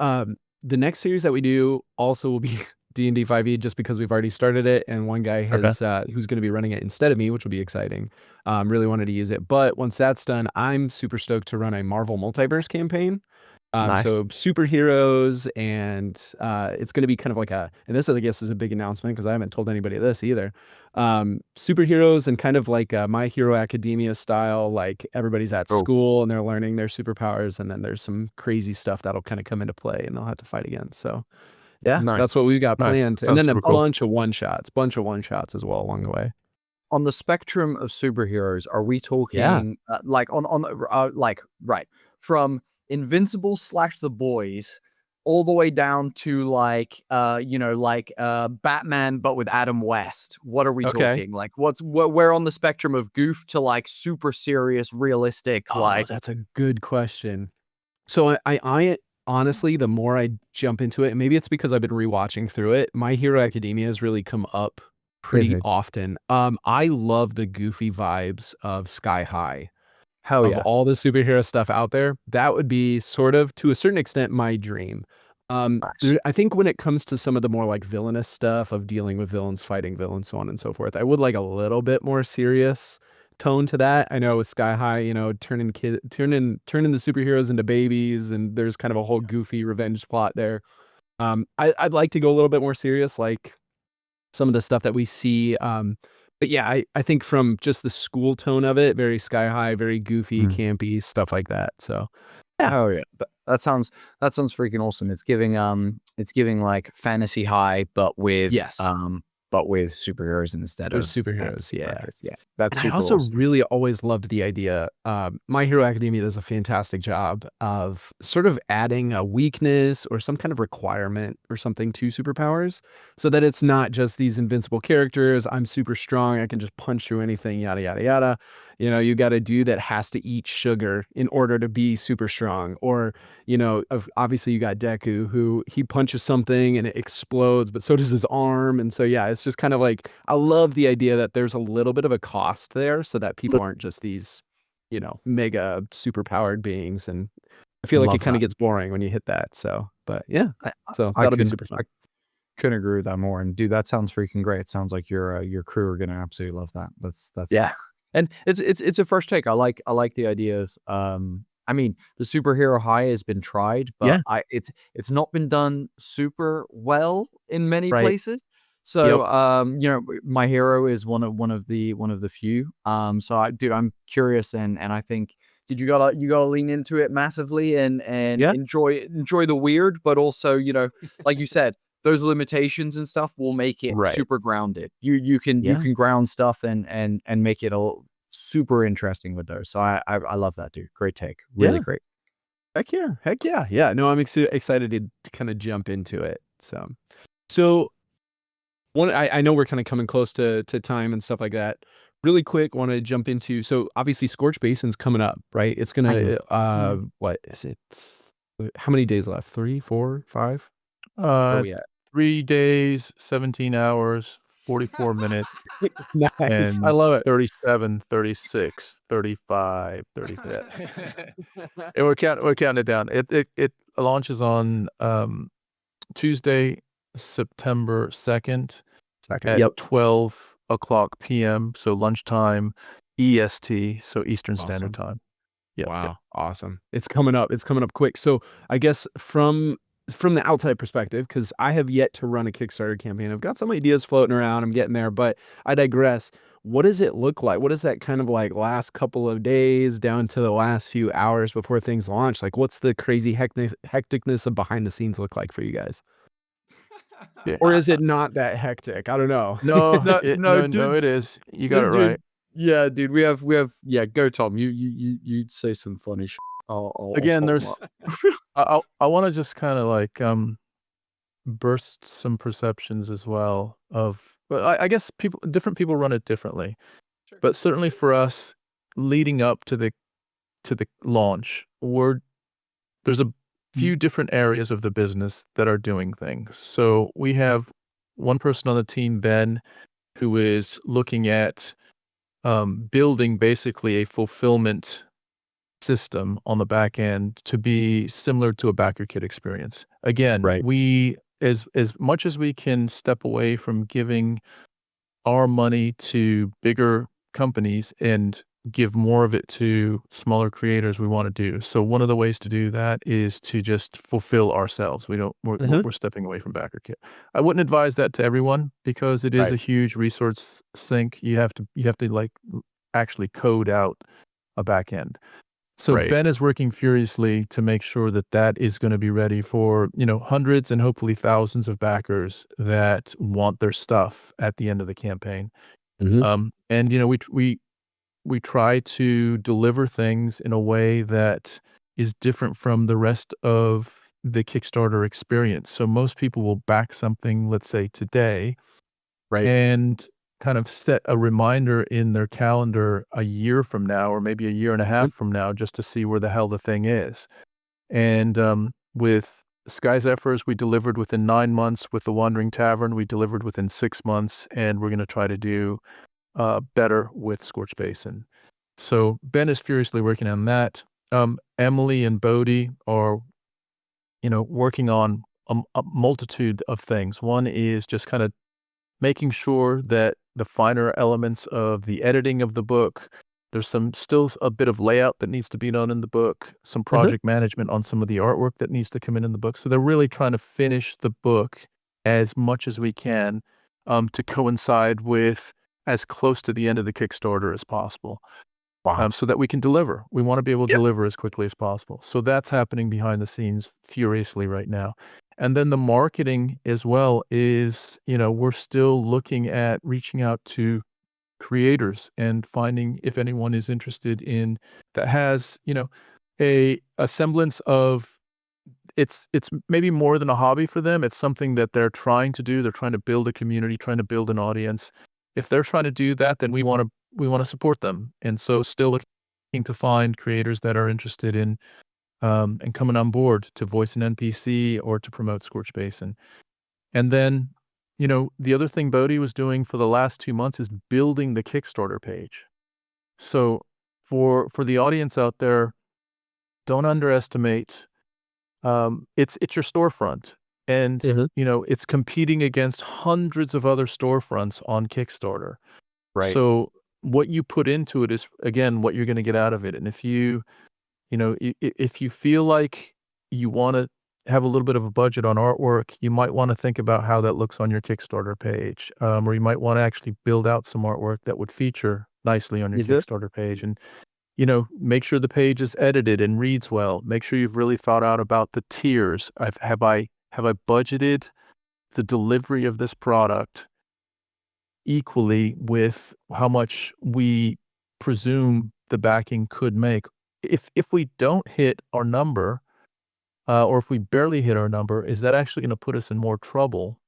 the next series that we do also will be D&D 5e just because we've already started it, and one guy has who's going to be running it instead of me, which will be exciting. Really wanted to use it, but once that's done, I'm super stoked to run a Marvel Multiverse campaign. Nice. So superheroes, and it's going to be kind of like and this I guess is a big announcement because I haven't told anybody this either. Superheroes and kind of like My Hero Academia style, like everybody's at school and they're learning their superpowers, and then there's some crazy stuff that'll kind of come into play and they'll have to fight against. So yeah, that's what we've got planned. And then a bunch of one-shots as well along the way. On the spectrum of superheroes, are we talking like right from Invincible / The Boys all the way down to like Batman but with Adam West? What are we talking? Like where on the spectrum of goof to like super serious realistic? Oh, that's a good question. So I honestly, the more I jump into it, and maybe it's because I've been rewatching through it, My Hero Academia has really come up pretty often. I love the goofy vibes of Sky High. Hell yeah. Of all the superhero stuff out there, that would be sort of, to a certain extent, my dream. I think when it comes to some of the more like villainous stuff of dealing with villains, fighting villains, so on and so forth, I would like a little bit more serious tone to that. I know with Sky High, turning the superheroes into babies, and there's kind of a whole goofy revenge plot there. I'd like to go a little bit more serious, like some of the stuff that we see. But yeah, I think from just the school tone of it, very Sky High, very goofy, campy, stuff like that. So yeah. Oh yeah. That sounds freaking awesome. It's giving like fantasy high, but with superheroes instead of superheroes. Yeah. That's and super I also awesome. really always loved the idea. My Hero Academia does a fantastic job of sort of adding a weakness or some kind of requirement or something to superpowers, so that it's not just these invincible characters. I'm super strong. I can just punch through anything. Yada yada yada. You got a dude that has to eat sugar in order to be super strong. Or, obviously you got Deku, who he punches something and it explodes, but so does his arm. And so, yeah, it's just kind of like, I love the idea that there's a little bit of a cost there so that people aren't just these, mega super powered beings. And I feel like it kind of gets boring when you hit that. So, but yeah, that'll be super fun. I couldn't agree with that more. And dude, that sounds freaking great. It sounds like your crew are going to absolutely love that. That's yeah. And it's a first take. I like the idea of I mean, the superhero high has been tried, but it's not been done super well in many places. So My Hero is one of the few. So I'm curious, and I think you gotta lean into it massively and enjoy the weird, but also like you said, those limitations and stuff will make it super grounded. You can ground stuff and make it a super interesting with those. So I love that, dude. Great take. Really great. Heck yeah. Yeah. No, I'm excited to kind of jump into it. So I know we're kind of coming close to time and stuff like that. Really quick, want to jump into, so obviously Scorch Basin's coming up, right? It's gonna what is it? How many days left? 3, 4, 5? Where are we at? 3 days, 17 hours, 44 minutes. Nice. I love it. 37, 36, 35, 37. And we're counting it down. It launches on Tuesday, September 2nd at 12 o'clock p.m. So lunchtime EST, so Eastern Standard Time. Yeah. Wow. Awesome. It's coming up quick. So I guess from the outside perspective, because I have yet to run a Kickstarter campaign, I've got some ideas floating around. I'm getting there, but I digress. What does it look like? What is that kind of like last couple of days down to the last few hours before things launch? Like, what's the crazy hecticness of behind the scenes look like for you guys? Or is it not that hectic? I don't know. No, it is. You got it right. Yeah, dude, we have. Yeah, go Tom. You say some funny shit. I'll Again, follow there's up. I want to just kind of like burst some perceptions as well of, but I guess different people run it differently. Sure. But certainly for us, leading up to the launch, there's a few different areas of the business that are doing things. So we have one person on the team, Ben, who is looking at building basically a fulfillment system on the back end to be similar to a backer kit experience. Again, Right. we as much as we can step away from giving our money to bigger companies and give more of it to smaller creators, we want to do. So one of the ways to do that is to just fulfill ourselves. We're stepping away from backer kit. I wouldn't advise that to everyone because it is Right. a huge resource sink. You have to like actually code out a back end. So Right. Ben is working furiously to make sure that that is going to be ready for, hundreds and hopefully thousands of backers that want their stuff at the end of the campaign. And we try to deliver things in a way that is different from the rest of the Kickstarter experience. So most people will back something, let's say today, Right. and kind of set a reminder in their calendar a year from now, or maybe a year and a half from now, just to see where the hell the thing is. And with Sky Zephyrs, we delivered within 9 months. With the Wandering Tavern, we delivered within 6 months, and we're going to try to do better with Scorch Basin. So Ben is furiously working on that. Emily and Bodhi are, working on a multitude of things. One is just kind of making sure that the finer elements of the editing of the book, there's still a bit of layout that needs to be done in the book, some project management on some of the artwork that needs to come in the book. So they're really trying to finish the book as much as we can to coincide with as close to the end of the Kickstarter as possible. Wow. So that we can deliver. We want to be able to deliver as quickly as possible. So that's happening behind the scenes furiously right now. And then the marketing as well is, we're still looking at reaching out to creators and finding if anyone is interested in that has, a semblance of it's maybe more than a hobby for them. It's something that they're trying to do. They're trying to build a community, trying to build an audience. If they're trying to do that, then we want to support them. And so still looking to find creators that are interested in and coming on board to voice an NPC or to promote Scorch Basin. And then, the other thing Bodhi was doing for the last 2 months is building the Kickstarter page. So for the audience out there, don't underestimate. It's your storefront, and it's competing against hundreds of other storefronts on Kickstarter. Right. So what you put into it is again what you're going to get out of it. And if you if you feel like you want to have a little bit of a budget on artwork, you might want to think about how that looks on your Kickstarter page, or you might want to actually build out some artwork that would feature nicely on your Kickstarter page. And make sure the page is edited and reads well. Make sure you've really thought out about the tiers. Have I budgeted the delivery of this product equally with how much we presume the backing could make? If we don't hit our number, or if we barely hit our number, is that actually going to put us in more trouble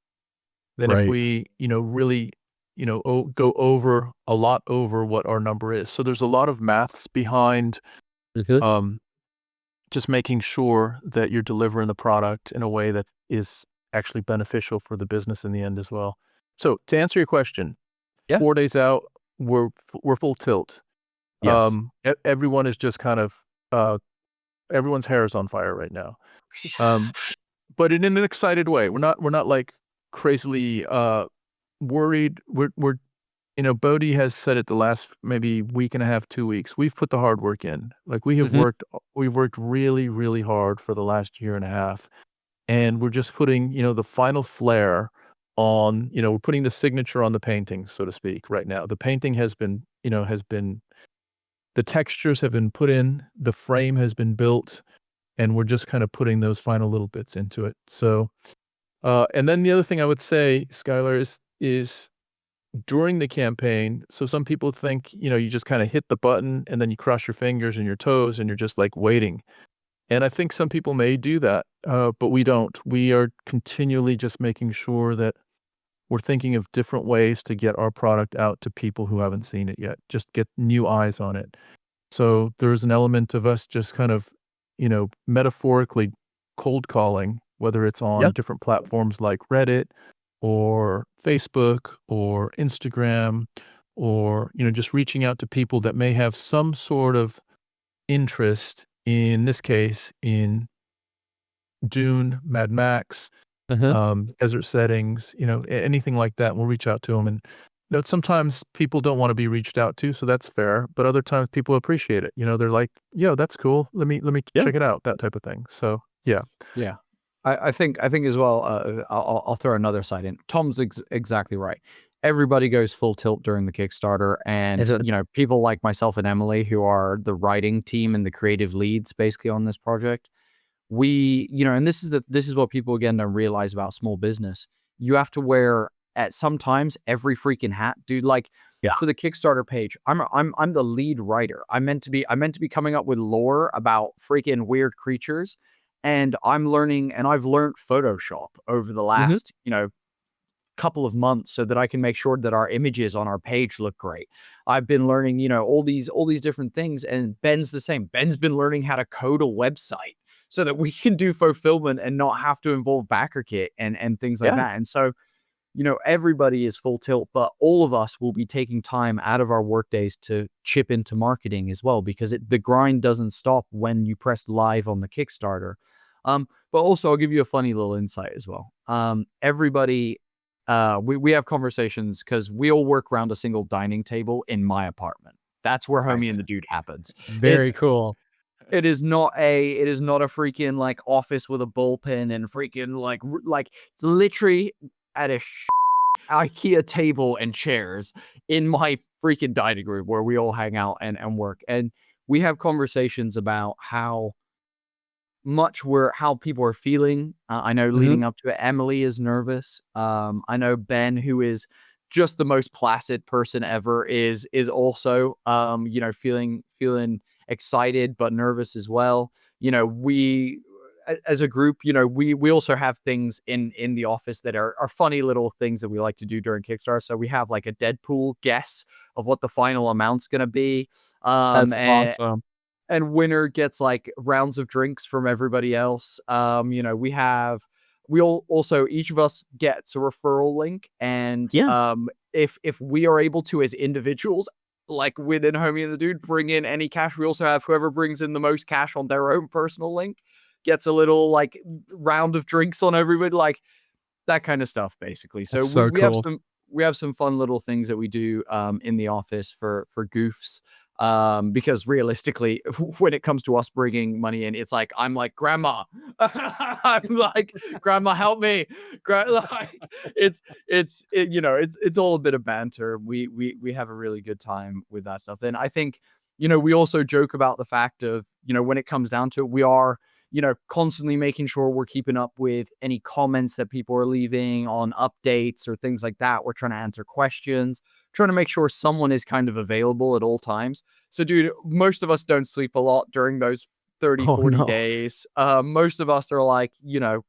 than if we, really, go over a lot over what our number is? So there's a lot of maths behind just making sure that you're delivering the product in a way that is actually beneficial for the business in the end as well. So to answer your question, 4 days out, we're full tilt. Yes. Everyone is just kind of everyone's hair is on fire right now, but in an excited way. We're not like crazily worried. We're Bodhi has said it the last maybe week and a half, 2 weeks. We've put the hard work in. Like we've worked really, really hard for the last year and a half, and we're just putting the final flair on. We're putting the signature on the painting, so to speak. Right now, the painting has been the textures have been put in, the frame has been built, and we're just kind of putting those final little bits into it. So, and then the other thing I would say, Skylar, is during the campaign. So some people think, you just kind of hit the button and then you cross your fingers and your toes and you're just like waiting. And I think some people may do that, but we don't. We are continually just making sure that we're thinking of different ways to get our product out to people who haven't seen it yet, just get new eyes on it. So there's an element of us just kind of, metaphorically cold calling, whether it's on Yep. different platforms like Reddit or Facebook or Instagram, or, just reaching out to people that may have some sort of interest, in this case, in Dune, Mad Max, desert settings, anything like that. We'll reach out to them. And sometimes people don't want to be reached out to, so that's fair. But other times people appreciate it. They're like, "Yo, that's cool. Let me Yeah. check it out." That type of thing. So yeah. Yeah. I think as well, I'll throw another side in. Tom's exactly right. Everybody goes full tilt during the Kickstarter, and people like myself and Emily, who are the writing team and the creative leads basically on this project, we, and this is what people again don't realize about small business. You have to wear at sometimes every freaking hat, dude. Like for the Kickstarter page, I'm the lead writer. I meant to be coming up with lore about freaking weird creatures, and I'm learning, and I've learned Photoshop over the last, couple of months so that I can make sure that our images on our page look great. I've been learning, all these different things, and Ben's the same. Ben's been learning how to code a website so that we can do fulfillment and not have to involve BackerKit and things like that. And so, everybody is full tilt, but all of us will be taking time out of our work days to chip into marketing as well, because the grind doesn't stop when you press live on the Kickstarter. But also I'll give you a funny little insight as well. Everybody, we have conversations because we all work around a single dining table in my apartment. That's where Homie and the Dude happens. Very cool. It is not a freaking like office with a bullpen and freaking like it's literally at a IKEA table and chairs in my freaking dining room where we all hang out and work. And we have conversations about how people are feeling. I know leading up to it, Emily is nervous. I know Ben, who is just the most placid person ever, is also feeling excited but nervous as well. We as a group, we also have things in the office that are funny little things that we like to do during Kickstarter. So we have like a Deadpool guess of what the final amount's gonna be. That's awesome. And winner gets like rounds of drinks from everybody else. We all also, each of us gets a referral link, and if we are able to as individuals, like within Homie and the Dude, bring in any cash, we also have whoever brings in the most cash on their own personal link gets a little like round of drinks on everybody, like that kind of stuff basically. So, we have some fun little things that we do in the office for goofs. Because realistically, when it comes to us bringing money in, it's like, I'm like, Grandma, I'm like, Grandma, help me. It's all a bit of banter. We have a really good time with that stuff. And I think, we also joke about the fact of, when it comes down to it, we are, constantly making sure we're keeping up with any comments that people are leaving on updates or things like that. We're trying to answer questions, trying to make sure someone is kind of available at all times. So, dude, most of us don't sleep a lot during those 30-40 days. Most of us are like,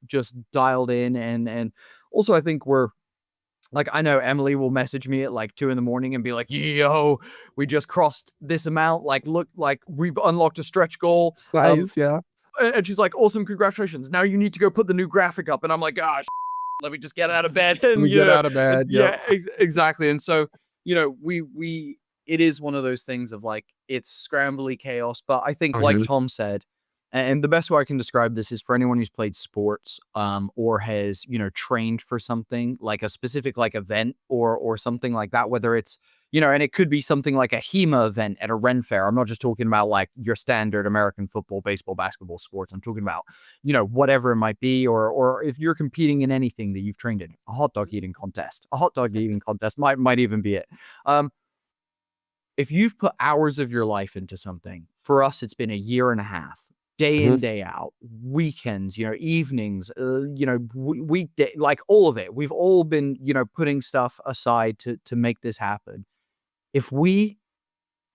just dialed in. And also I think we're like, I know Emily will message me at like 2 a.m. and be like, yo, we just crossed this amount. Like, look, like we've unlocked a stretch goal. Nice, yeah. And she's like, awesome, congratulations. Now you need to go put the new graphic up. And I'm like, gosh, let me just get out of bed. And get out of bed. Yeah, exactly. And so, it is one of those things of like, it's scrambly chaos. But I think, like Tom said, and the best way I can describe this is for anyone who's played sports, or has, trained for something like a specific like event or something like that, whether it's, and it could be something like a HEMA event at a Ren fair. I'm not just talking about like your standard American football, baseball, basketball sports. I'm talking about, whatever it might be, or if you're competing in anything that you've trained in, a hot dog eating contest might even be it. If you've put hours of your life into something, for us, it's been a year and a half. day in, day out, weekends, evenings, weekday, like all of it. We've all been, putting stuff aside to make this happen. If we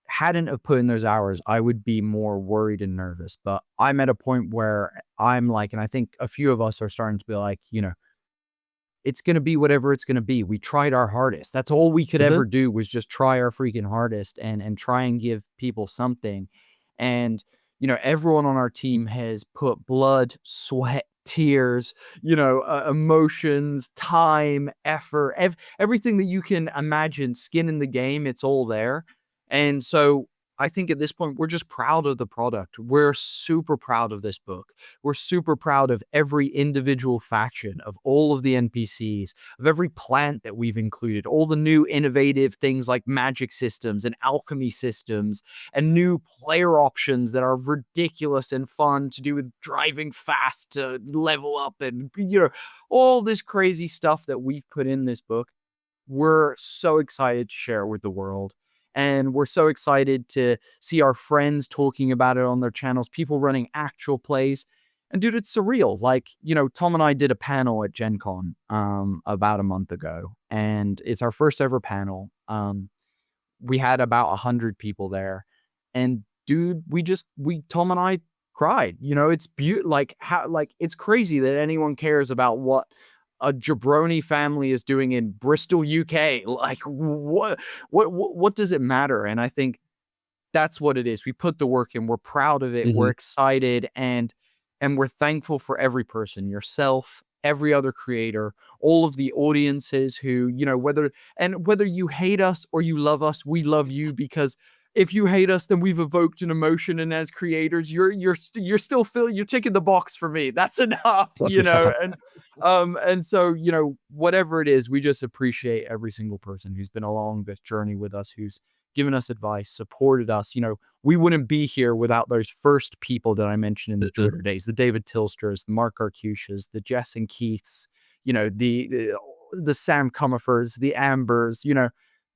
hadn't have put in those hours, I would be more worried and nervous. But I'm at a point where I'm like, and I think a few of us are starting to be like, it's going to be whatever it's going to be. We tried our hardest. That's all we could ever do, was just try our freaking hardest and try and give people something. And, everyone on our team has put blood, sweat, tears, emotions, time, effort, everything that you can imagine, skin in the game. It's all there. And so I think at this point, we're just proud of the product. We're super proud of this book. We're super proud of every individual faction, of all of the NPCs, of every plant that we've included, all the new innovative things like magic systems and alchemy systems and new player options that are ridiculous and fun to do with driving fast to level up and, all this crazy stuff that we've put in this book. We're so excited to share it with the world. And we're so excited to see our friends talking about it on their channels, people running actual plays. And dude, it's surreal. Like, Tom and I did a panel at Gen Con about a month ago, and it's our first ever panel. We had about 100 people there, and dude, Tom and I cried. It's it's crazy that anyone cares about what a jabroni family is doing in Bristol, UK. Like, what does it matter? And I think that's what it is. We put the work in. We're proud of it. We're excited, and we're thankful for every person, yourself, every other creator, all of the audiences who, whether you hate us or you love us, we love you, because if you hate us, then we've evoked an emotion, and as creators, you're still you're ticking the box for me. That's enough, and so, whatever it is, we just appreciate every single person who's been along this journey with us, who's given us advice, supported us. We wouldn't be here without those first people that I mentioned in the Twitter days, the David Tilsters, the Mark Arcusias, the Jess and Keiths, the Sam Comerfords, the Ambers,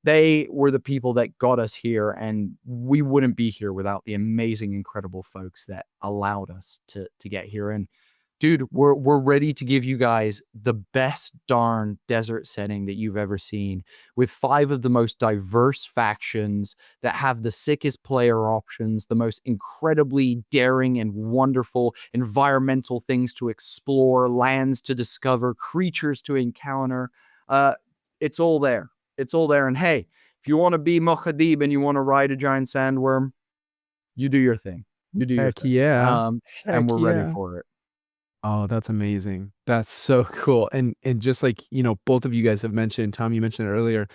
they were the people that got us here, and we wouldn't be here without the amazing, incredible folks that allowed us to get here. And dude, we're ready to give you guys the best darn desert setting that you've ever seen, with 5 of the most diverse factions that have the sickest player options, the most incredibly daring and wonderful environmental things to explore, lands to discover, creatures to encounter. It's all there. It's all there. And hey, if you want to be Mochadib and you want to ride a giant sandworm, you do your thing. You do your thing. Yeah. And we're ready for it. Oh, that's amazing. That's so cool. And just like, both of you guys have mentioned, Tom, you mentioned it earlier,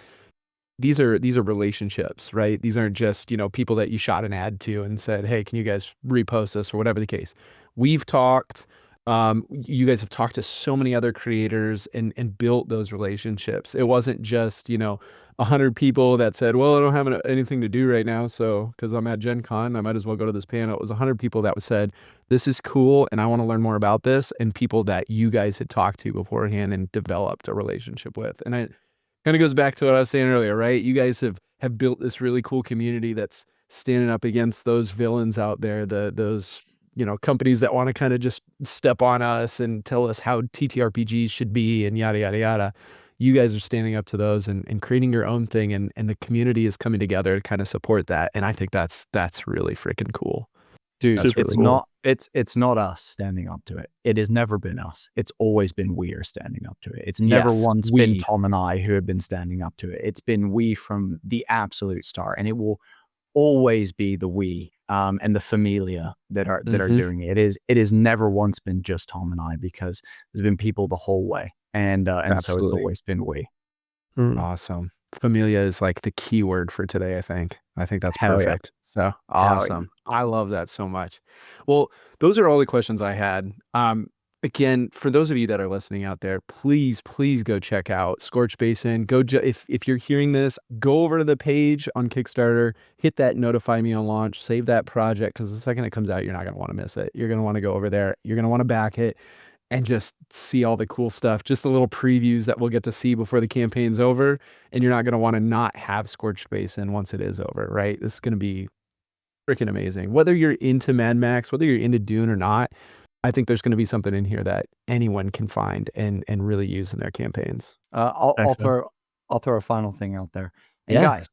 these are relationships, right? These aren't just, people that you shot an ad to and said, hey, can you guys repost this, or whatever the case. We've talked, you guys have talked to so many other creators and built those relationships. It wasn't just, 100 people that said, well, I don't have anything to do right now, so because I'm at Gen Con, I might as well go to this panel. It was 100 people that said, this is cool and I want to learn more about this, and people that you guys had talked to beforehand and developed a relationship with. And it kind of goes back to what I was saying earlier, right? You guys have built this really cool community that's standing up against those villains out there, those companies that want to kind of just step on us and tell us how TTRPGs should be and yada, yada, yada. You guys are standing up to those and creating your own thing, and the community is coming together to kind of support that. And I think that's really freaking cool. Dude, it's not us standing up to it. It has never been us. It's always been we are standing up to it. It's never once been Tom and I who have been standing up to it. It's been we from the absolute start, and it will always be the we and the familia that are doing it. It has never once been just Tom and I, because there's been people the whole way, and so it's always been we. Awesome. Familia is like the key word for today. I think that's perfect. So awesome. I love that so much. Well, those are all the questions I had. Again, for those of you that are listening out there, please go check out Scorch Basin. If you're hearing this, go over to the page on Kickstarter, hit that notify me on launch, save that project, because the second it comes out, you're not going to want to miss it. You're going to want to go over there. You're going to want to back it and just see all the cool stuff, just the little previews that we'll get to see before the campaign's over. And you're not going to want to not have Scorched Basin once it is over, right? This is going to be freaking amazing. Whether you're into Mad Max, whether you're into Dune or not, I think there's going to be something in here that anyone can find and really use in their campaigns. I'll throw a final thing out there. And Yeah. guys,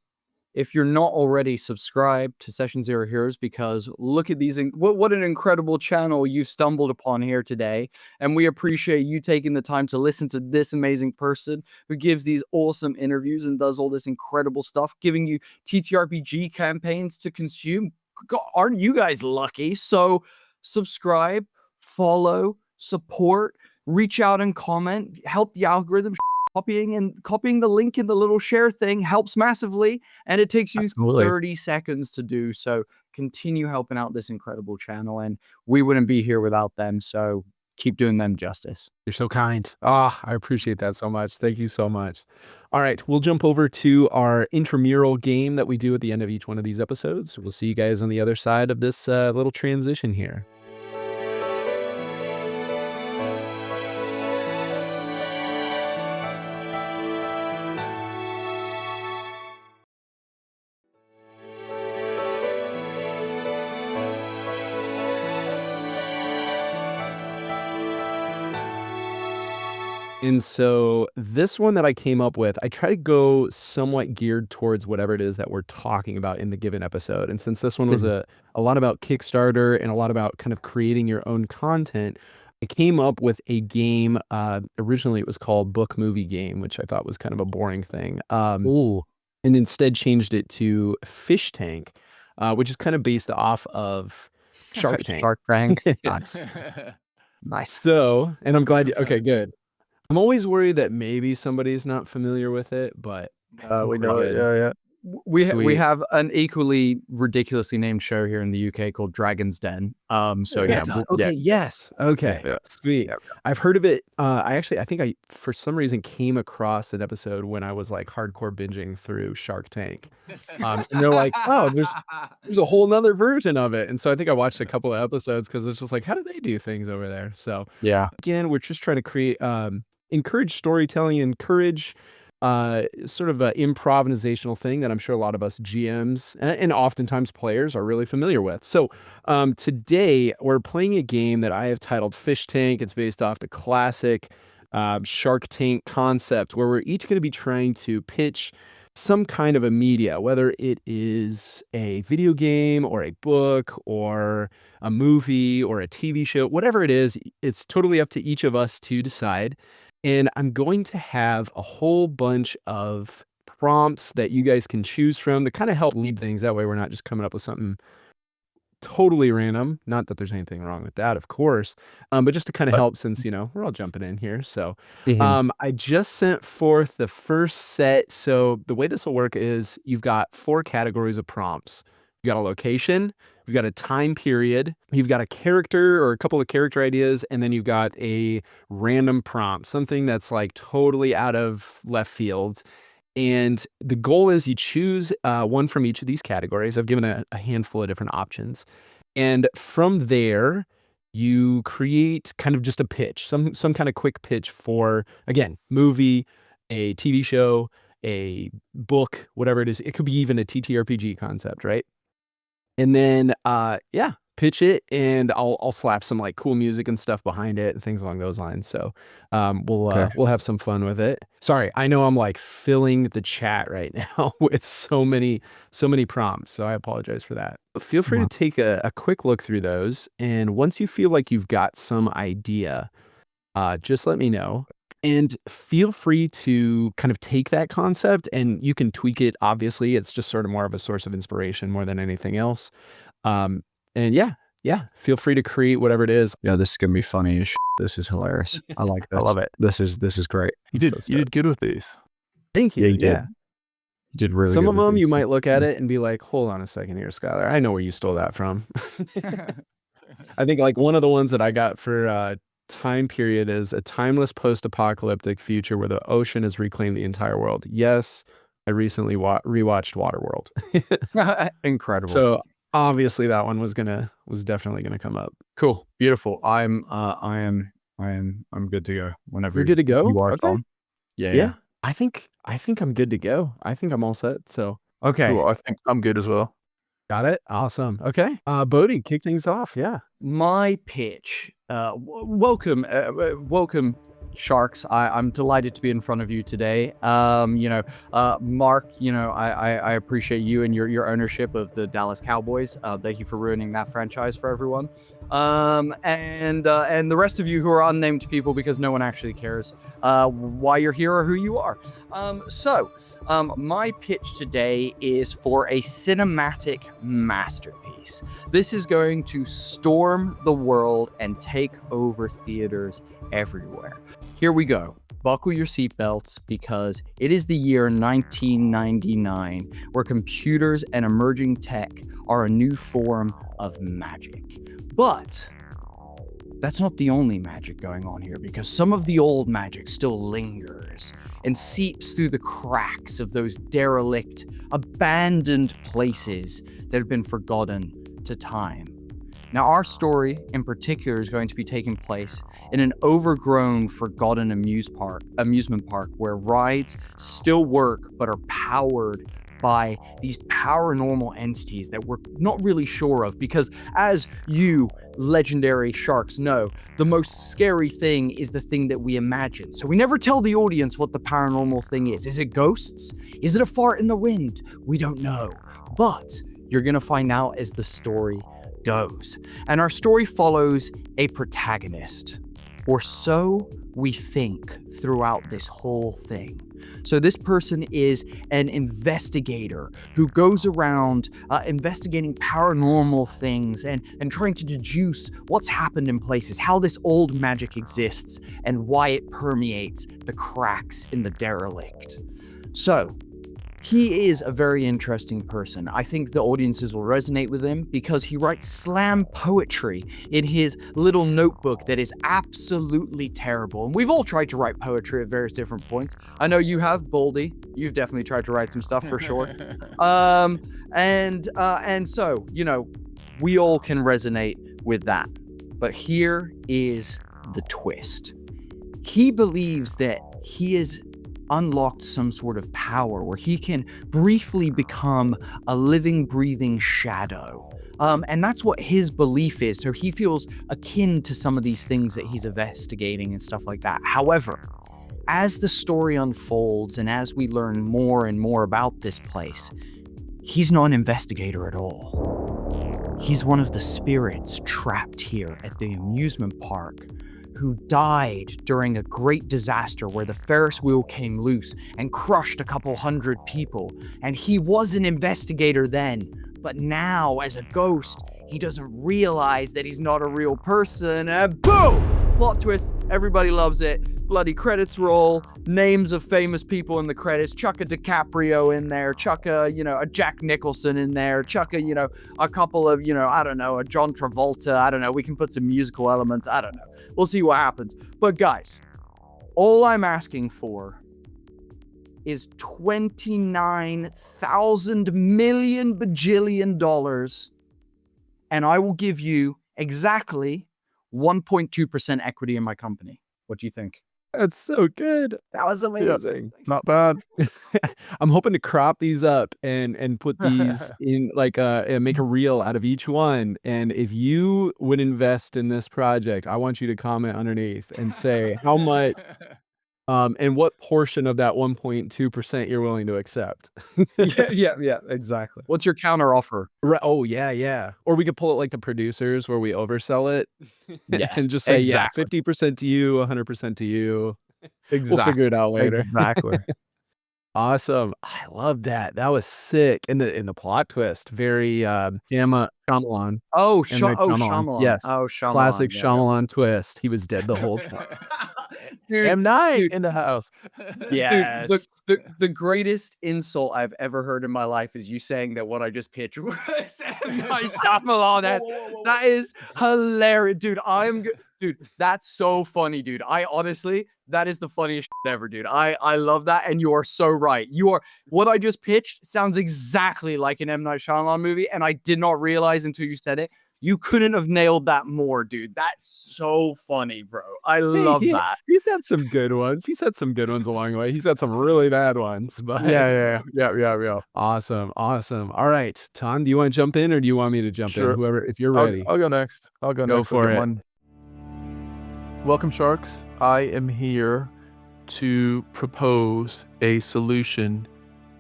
if you're not already subscribed to Session Zero Heroes, because look at these, what an incredible channel you stumbled upon here today. And we appreciate you taking the time to listen to this amazing person who gives these awesome interviews and does all this incredible stuff, giving you TTRPG campaigns to consume. God, aren't you guys lucky? So subscribe, follow, support, reach out and comment, help the algorithm. Copying the link in the little share thing helps massively, and it takes you Absolutely. 30 seconds to do. So continue helping out this incredible channel, and we wouldn't be here without them. So keep doing them justice. You're so kind. I appreciate that so much. Thank you so much. All right, we'll jump over to our intramural game that we do at the end of each one of these episodes. We'll see you guys on the other side of this little transition here. And so this one that I came up with, I try to go somewhat geared towards whatever it is that we're talking about in the given episode. And since this one was a lot about Kickstarter and a lot about kind of creating your own content, I came up with a game. Originally, it was called Book Movie Game, which I thought was kind of a boring thing. And instead changed it to Fish Tank, which is kind of based off of Shark Tank. Shark Tank. Nice. Nice. So, and I'm glad. Okay, good. I'm always worried that maybe somebody's not familiar with it, but we know it. Yeah. We have an equally ridiculously named show here in the UK called Dragon's Den. So yes. Okay. Yes. Okay. Yeah. Sweet. Yeah. I've heard of it. I think I for some reason came across an episode when I was like hardcore binging through Shark Tank. And they're like, oh, there's a whole nother version of it. And so I think I watched a couple of episodes because it's just like, how do they do things over there? So yeah, again, we're just trying to create, encourage storytelling, encourage sort of an improvisational thing that I'm sure a lot of us GMs and oftentimes players are really familiar with. So today we're playing a game that I have titled Fish Tank. It's based off the classic Shark Tank concept, where we're each going to be trying to pitch some kind of a media, whether it is a video game or a book or a movie or a TV show, whatever it is, it's totally up to each of us to decide. And I'm going to have a whole bunch of prompts that you guys can choose from to kind of help lead things. That way we're not just coming up with something totally random. Not that there's anything wrong with that, of course, but just to kind of help since, we're all jumping in here. So I just sent forth the first set. So the way this will work is you've got 4 categories of prompts. You've got a location, you've got a time period, you've got a character or a couple of character ideas, and then you've got a random prompt, something that's like totally out of left field. And the goal is you choose one from each of these categories. I've given a handful of different options. And from there, you create kind of just a pitch, some kind of quick pitch for, again, movie, a TV show, a book, whatever it is. It could be even a TTRPG concept, right? And then, pitch it, and I'll slap some like cool music and stuff behind it and things along those lines. So we'll have some fun with it. Sorry, I know I'm like filling the chat right now with so many prompts, so I apologize for that. But feel free to take a quick look through those, and once you feel like you've got some idea, just let me know. And feel free to kind of take that concept and you can tweak it. Obviously, it's just sort of more of a source of inspiration more than anything else. And feel free to create whatever it is. Yeah, this is gonna be funny as shit. This is hilarious. I like this. I love it. This is great. You did good with these. Thank you. Yeah, you did. You did really Some good of with them you these. might look at it and be like, hold on a second here, Skylar. I know where you stole that from. I think like one of the ones that I got for time period is a timeless post-apocalyptic future where the ocean has reclaimed the entire world. Yes, I recently rewatched Waterworld. Incredible. So obviously that one was definitely gonna come up. Cool, beautiful. I'm good to go. Whenever you're good to go. You are, okay. Tom. Yeah. I think I'm good to go. I think I'm all set. So okay. Cool. I think I'm good as well. Got it. Awesome. Okay. Bodhi, kick things off. Yeah. My pitch. Welcome, sharks. I'm delighted to be in front of you today. Mark, I appreciate you and your ownership of the Dallas Cowboys. Thank you for ruining that franchise for everyone. And the rest of you who are unnamed people, because no one actually cares why you're here or who you are. My pitch today is for a cinematic masterpiece. This is going to storm the world and take over theaters everywhere. Here we go. Buckle your seatbelts, because it is the year 1999, where computers and emerging tech are a new form of magic. But that's not the only magic going on here, because some of the old magic still lingers and seeps through the cracks of those derelict, abandoned places that have been forgotten to time. Now, our story in particular is going to be taking place in an overgrown, forgotten amusement park where rides still work but are powered by these paranormal entities that we're not really sure of, because as you legendary sharks know, the most scary thing is the thing that we imagine. So we never tell the audience what the paranormal thing is. Is it ghosts? Is it a fart in the wind? We don't know. But you're gonna find out as the story goes. And our story follows a protagonist, or so we think throughout this whole thing. So this person is an investigator who goes around investigating paranormal things and trying to deduce what's happened in places, how this old magic exists, and why it permeates the cracks in the derelict. So he is a very interesting person. I think the audiences will resonate with him because he writes slam poetry in his little notebook that is absolutely terrible. And we've all tried to write poetry at various different points. I know you have, Boldy. You've definitely tried to write some stuff for sure. And so, we all can resonate with that. But here is the twist. He believes that he is unlocked some sort of power where he can briefly become a living, breathing shadow. And that's what his belief is. So he feels akin to some of these things that he's investigating and stuff like that. However, as the story unfolds and as we learn more and more about this place, he's not an investigator at all. He's one of the spirits trapped here at the amusement park, who died during a great disaster where the Ferris wheel came loose and crushed a couple hundred people. And he was an investigator then, but now as a ghost, he doesn't realize that he's not a real person. And boom! Plot twist, everybody loves it. Bloody credits roll, names of famous people in the credits, chuck a DiCaprio in there, chuck a Jack Nicholson in there, chuck a couple of, a John Travolta, I don't know, we can put some musical elements, I don't know. We'll see what happens. But guys, all I'm asking for is $29,000 million bajillion dollars, and I will give you exactly 1.2% equity in my company. What do you think? That's so good. That was amazing. Yeah, not bad. I'm hoping to crop these up and put these in and make a reel out of each one. And if you would invest in this project, I want you to comment underneath and say how much and what portion of that 1.2% you're willing to accept. Yeah, exactly. What's your counter offer? Right. Oh, yeah. Or we could pull it like the producers where we oversell it. Yes, and just say, exactly. 50% to you, 100% to you. Exactly. We'll figure it out later. Exactly. Awesome. I love that. That was sick. And the plot twist, very Shyamalan. Shyamalan. Yes. Oh, Shyamalan. Classic Shyamalan twist. He was dead the whole time. Dude, M. Night in the house. Yes. Dude, the greatest insult I've ever heard in my life is you saying that what I just pitched was M. Night Shyamalan. That is hilarious. Dude, dude, that's so funny, dude. That is the funniest shit ever, dude. I love that, and you are so right. What I just pitched sounds exactly like an M. Night Shyamalan movie, and I did not realize until you said it. You couldn't have nailed that more, dude. That's so funny, bro. I love that. He's had some good ones. He's had some good ones along the way. He's had some really bad ones, but Yeah. awesome. All right, Tom, do you want to jump in or do you want me to jump in? Sure. Whoever, if you're ready. I'll go next. I'll go Go next. for it. Welcome, Sharks. I am here to propose a solution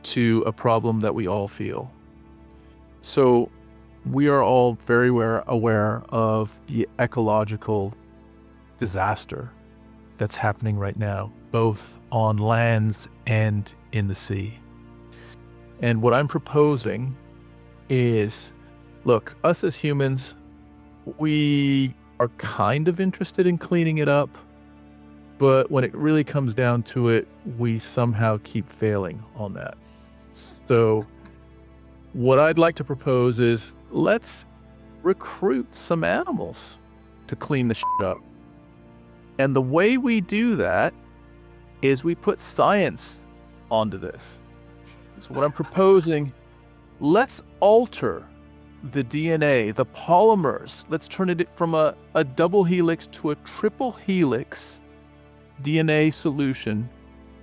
to a problem that we all feel. So we are all very aware of the ecological disaster that's happening right now, both on lands and in the sea. And what I'm proposing is, look, us as humans, we are kind of interested in cleaning it up, but when it really comes down to it, we somehow keep failing on that. So what I'd like to propose is let's recruit some animals to clean the shit up. And the way we do that is we put science onto this. So what I'm proposing, let's alter the DNA, the polymers. Let's turn it from a double helix to a triple helix DNA solution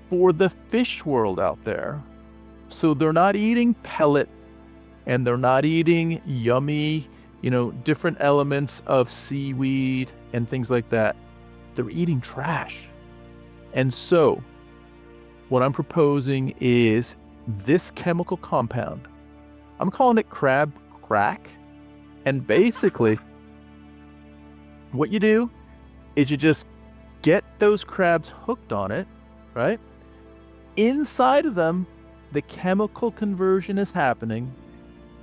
for the fish world out there. So they're not eating pellets and they're not eating yummy, different elements of seaweed and things like that. They're eating trash. And so what I'm proposing is this chemical compound. I'm calling it crab crack. And basically what you do is you just get those crabs hooked on it, right? Inside of them, the chemical conversion is happening,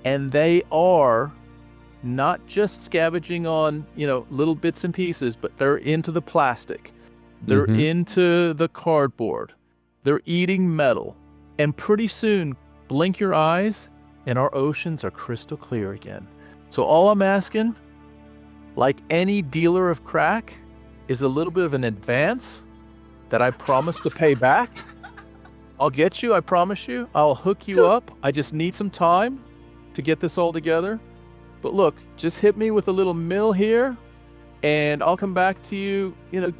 and they are not just scavenging on, little bits and pieces, but they're into the plastic. They're into the cardboard. They're eating metal. And pretty soon, blink your eyes, and our oceans are crystal clear again. So all I'm asking, like any dealer of crack, is a little bit of an advance that I promise to pay back. I'll get you, I promise you. I'll hook you up. I just need some time to get this all together. But look, just hit me with a little mill here, and I'll come back to you.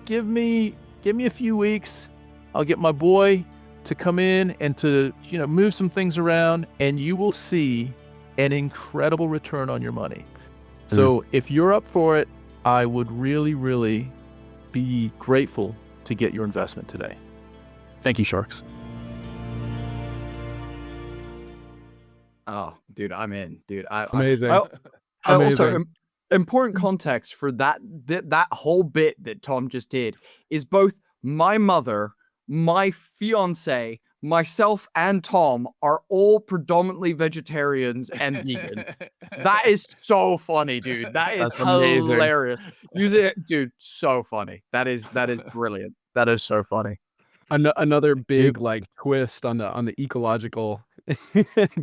Give me a few weeks. I'll get my boy to come in and to, move some things around, and you will see an incredible return on your money. So if you're up for it, I would really, really be grateful to get your investment today. Thank you, Sharks. Oh, dude, I'm in, dude. Amazing. I also, Amazing. important context for that whole bit that Tom just did is both my mother, my fiance, myself, and Tom are all predominantly vegetarians and vegans. That is so funny, dude. That is hilarious. Use it, dude. So funny. That is brilliant. That is so funny. Another big twist on the ecological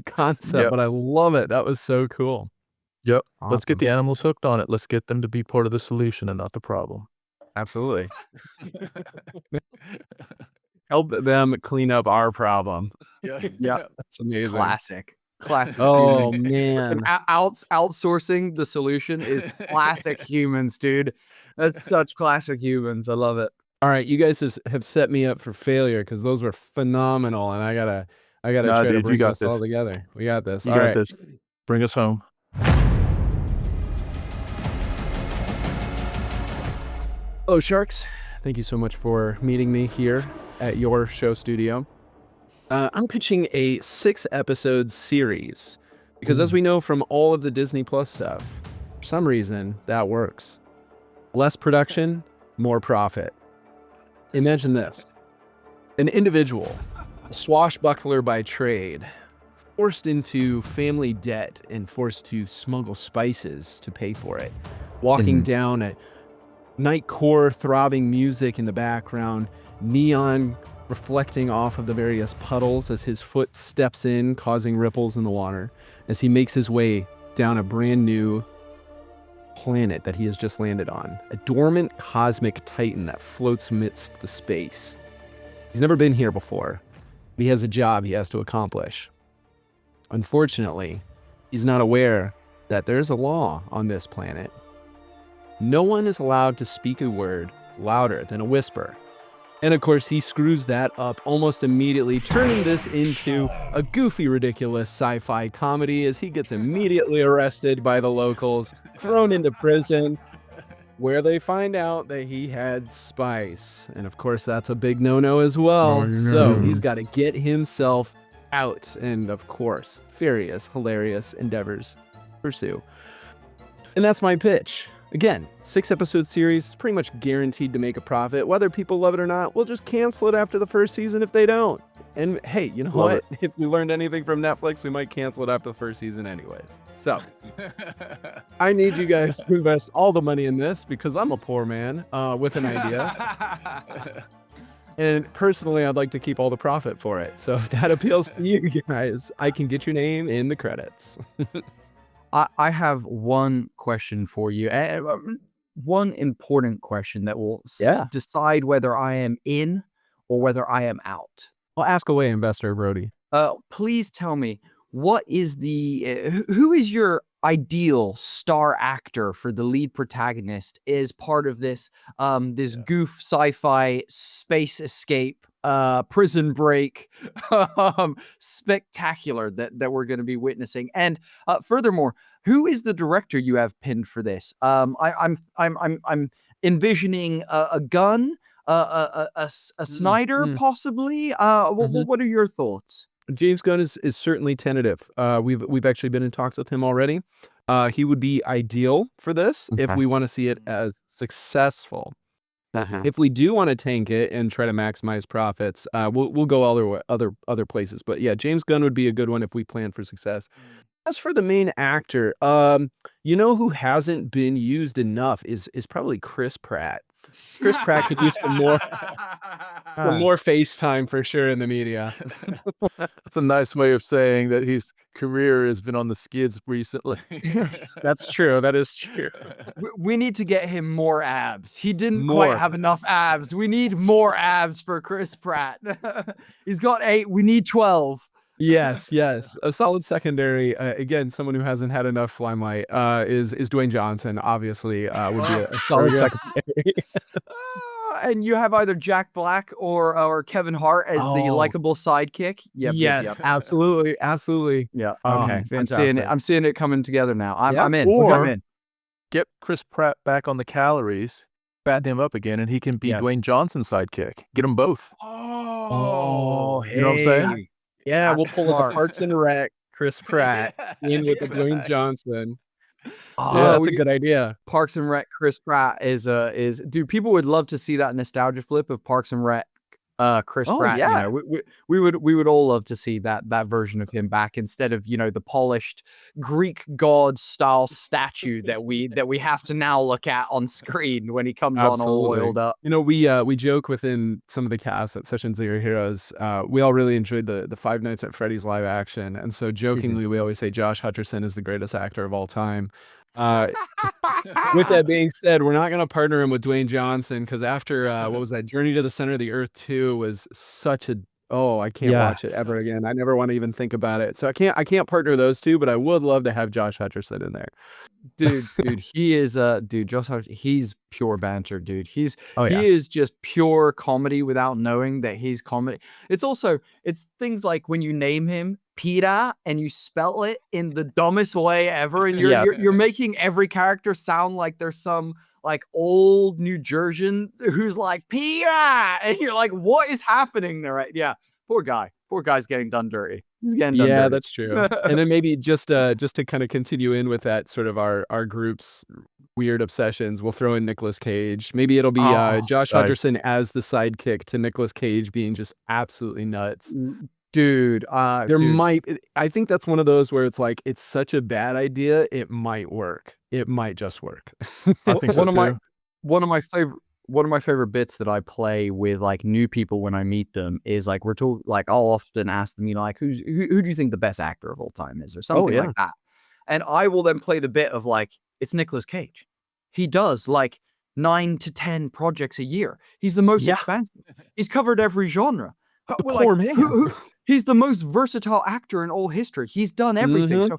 concept, but I love it. That was so cool. Yep. Awesome. Let's get the animals hooked on it. Let's get them to be part of the solution and not the problem. Absolutely. Help them clean up our problem. Yeah. That's amazing. Classic. Oh humans. man. Outsourcing the solution is classic humans, dude. That's such classic humans. I love it. All right, you guys have set me up for failure because those were phenomenal, and I gotta try to bring this all together. We got this. You got this. Bring us home. Hello, Sharks. Thank you so much for meeting me here at your show studio. I'm pitching a 6-episode series because as we know from all of the Disney Plus stuff, for some reason that works. Less production, more profit. Imagine this. An individual, a swashbuckler by trade, forced into family debt and forced to smuggle spices to pay for it, walking down at night core throbbing music in the background, neon reflecting off of the various puddles as his foot steps in, causing ripples in the water, as he makes his way down a brand new planet that he has just landed on, a dormant cosmic titan that floats amidst the space. He's never been here before. But he has a job he has to accomplish. Unfortunately, he's not aware that there's a law on this planet. No one is allowed to speak a word louder than a whisper. And of course, he screws that up almost immediately, turning this into a goofy, ridiculous sci-fi comedy as he gets immediately arrested by the locals, thrown into prison, where they find out that he had spice. And of course, that's a big no-no as well. Oh, no. So he's got to get himself out. And of course, furious, hilarious endeavors pursue. And that's my pitch. Again, 6-episode series is pretty much guaranteed to make a profit. Whether people love it or not, we'll just cancel it after the first season if they don't. And hey, you know what? If we learned anything from Netflix, we might cancel it after the first season anyways. So I need you guys to invest all the money in this because I'm a poor man with an idea. And personally, I'd like to keep all the profit for it. So if that appeals to you guys, I can get your name in the credits. I have one question for you. One important question that will decide whether I am in or whether I am out. Well, ask away, Investor Brody. Please tell me, what is who is your ideal star actor for the lead protagonist as part of this goof sci-fi space escape prison break spectacular that we're going to be witnessing? And furthermore, who is the director you have pinned for this? I'm envisioning a gun, a Snyder possibly. What are your thoughts? James Gunn is certainly tentative. We've actually been in talks with him already. He would be ideal for this if we want to see it as successful. If we do want to tank it and try to maximize profits, we'll go other places. But yeah, James Gunn would be a good one if we plan for success. As for the main actor, you know who hasn't been used enough is probably Chris Pratt. Chris Pratt could use some more FaceTime for sure in the media. That's a nice way of saying that his career has been on the skids recently. That's true. That is true. We need to get him more abs. He didn't quite have enough abs. We need more abs for Chris Pratt. He's got 8. We need 12. Yes. A solid secondary. Again, someone who hasn't had enough limelight is Dwayne Johnson. Obviously, would be a solid secondary. And you have either Jack Black or Kevin Hart as the likable sidekick. Yep. Absolutely. Yeah. Okay. Fantastic. I'm seeing it coming together now. I'm in. Or get Chris Pratt back on the calories, fat him up again, and he can be Dwayne Johnson's sidekick. Get them both. Oh, you know what I'm saying? Yeah, we'll pull it the Parks and Rec, Chris Pratt, in with the Dwayne Johnson. Yeah, that's a good idea. Parks and Rec Chris Pratt is dude, people would love to see that nostalgia flip of Parks and Rec Chris Pratt. Yeah. You know, we would all love to see that version of him back instead of, you know, the polished Greek god style statue that we have to now look at on screen when he comes on all oiled up. You know, we joke within some of the cast at Session Zero Heroes. We all really enjoyed the Five Nights at Freddy's live action, and so jokingly we always say Josh Hutcherson is the greatest actor of all time. With that being said, we're not going to partner him with Dwayne Johnson because after what was that, Journey to the Center of the Earth 2 was such a I can't watch it ever again. I never want to even think about it. So I can't partner those two, but I would love to have Josh Hutcherson in there. Dude, he is Josh Hutcherson, he's pure banter, dude. He is just pure comedy without knowing that he's comedy. It's things like when you name him Peter and you spell it in the dumbest way ever, and you're making every character sound like there's some like old New Jerseyan who's like Peter, and you're like, what is happening there? Right? Yeah, poor guy's getting done dirty. He's getting done dirty. That's true. And then maybe just to kind of continue in with that sort of our group's weird obsessions, we'll throw in Nicolas Cage. Maybe it'll be Josh Hutcherson as the sidekick to Nicolas Cage being just absolutely nuts. Dude, I think that's one of those where it's like, it's such a bad idea, it might work. It might just work. I think so too. One of my favorite bits that I play with like new people when I meet them is like I'll often ask them, you know, like who do you think the best actor of all time is, or something like that. And I will then play the bit of like, it's Nicolas Cage. He does like 9 to 10 projects a year. He's the most expansive. He's covered every genre. Poor man. He's the most versatile actor in all history. He's done everything. So,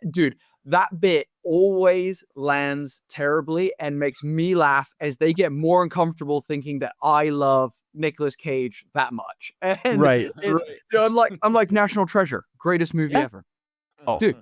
dude, that bit always lands terribly and makes me laugh as they get more uncomfortable thinking that I love Nicolas Cage that much. And Right. it's, I'm like National Treasure, greatest movie Yeah. ever. Oh, Dude,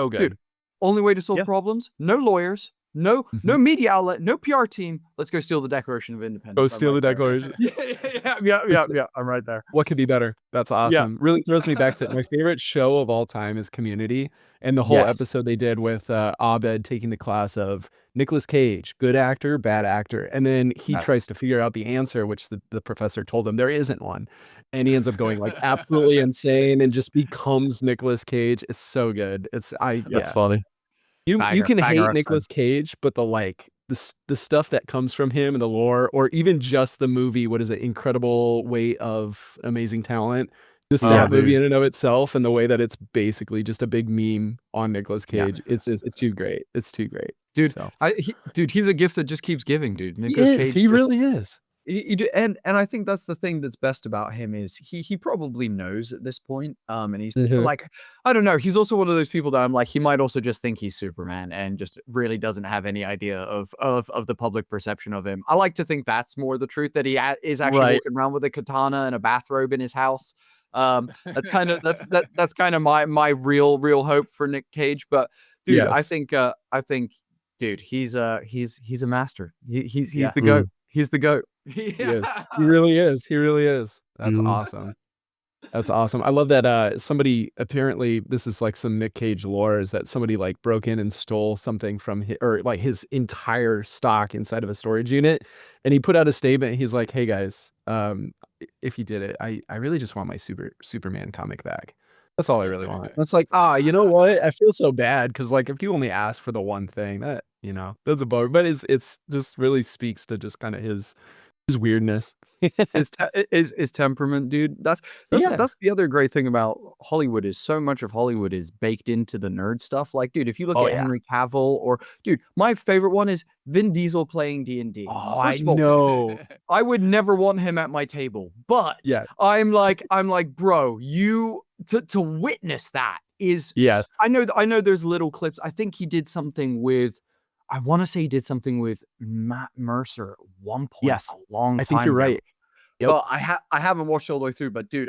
so good. dude, only way to solve Yeah. problems, no lawyers, no media outlet, no PR team. Let's go steal the Declaration of Independence. Go steal the Declaration. Yeah. I'm right there. What could be better? That's awesome. Really throws me back to my favorite show of all time is Community, and the whole episode they did with Abed taking the class of Nicolas Cage, good actor, bad actor, and then he tries to figure out the answer, which the professor told him there isn't one, and he ends up going like absolutely insane and just becomes Nicolas Cage. It's so good. That's funny. You can Banger hate episode. Nicolas Cage, but the stuff that comes from him and the lore, or even just the movie, what is it, Incredible Weight of Amazing Talent, just that movie in and of itself, and the way that it's basically just a big meme on Nicolas Cage. It's too great. It's too great, dude. So. He's a gift that just keeps giving, dude. He really is. And I think that's the thing that's best about him is he probably knows at this point, and he's like, I don't know, he's also one of those people that I'm like, he might also just think he's Superman and just really doesn't have any idea of the public perception of him. I like to think that's more the truth, that he is actually walking around with a katana and a bathrobe in his house. That's kind of my real hope for Nick Cage. But dude, I think dude, he's a master. He's the GOAT. He's the GOAT. He is. He really is. He really is. That's awesome. That's awesome. I love that somebody, apparently this is like some Nick Cage lore, is that somebody like broke in and stole something from his entire stock inside of a storage unit, and he put out a statement. He's like, hey guys, if you did it, I really just want my Superman comic back. That's all I really want. That's like, you know what? I feel so bad because like if you only ask for the one thing, that that's a bummer. But it's just really speaks to just kind of his weirdness. his temperament, dude. That's the other great thing about Hollywood is so much of Hollywood is baked into the nerd stuff. Like, dude, if you look at Henry Cavill, or dude, my favorite one is Vin Diesel playing D&D. Oh, I know. I would never want him at my table, but I'm like, bro, you to witness that is I know there's little clips. I think he did something with. I want to say he did something with Matt Mercer at one point. A long time. I think you're right. Yep. But I haven't watched all the way through. But dude,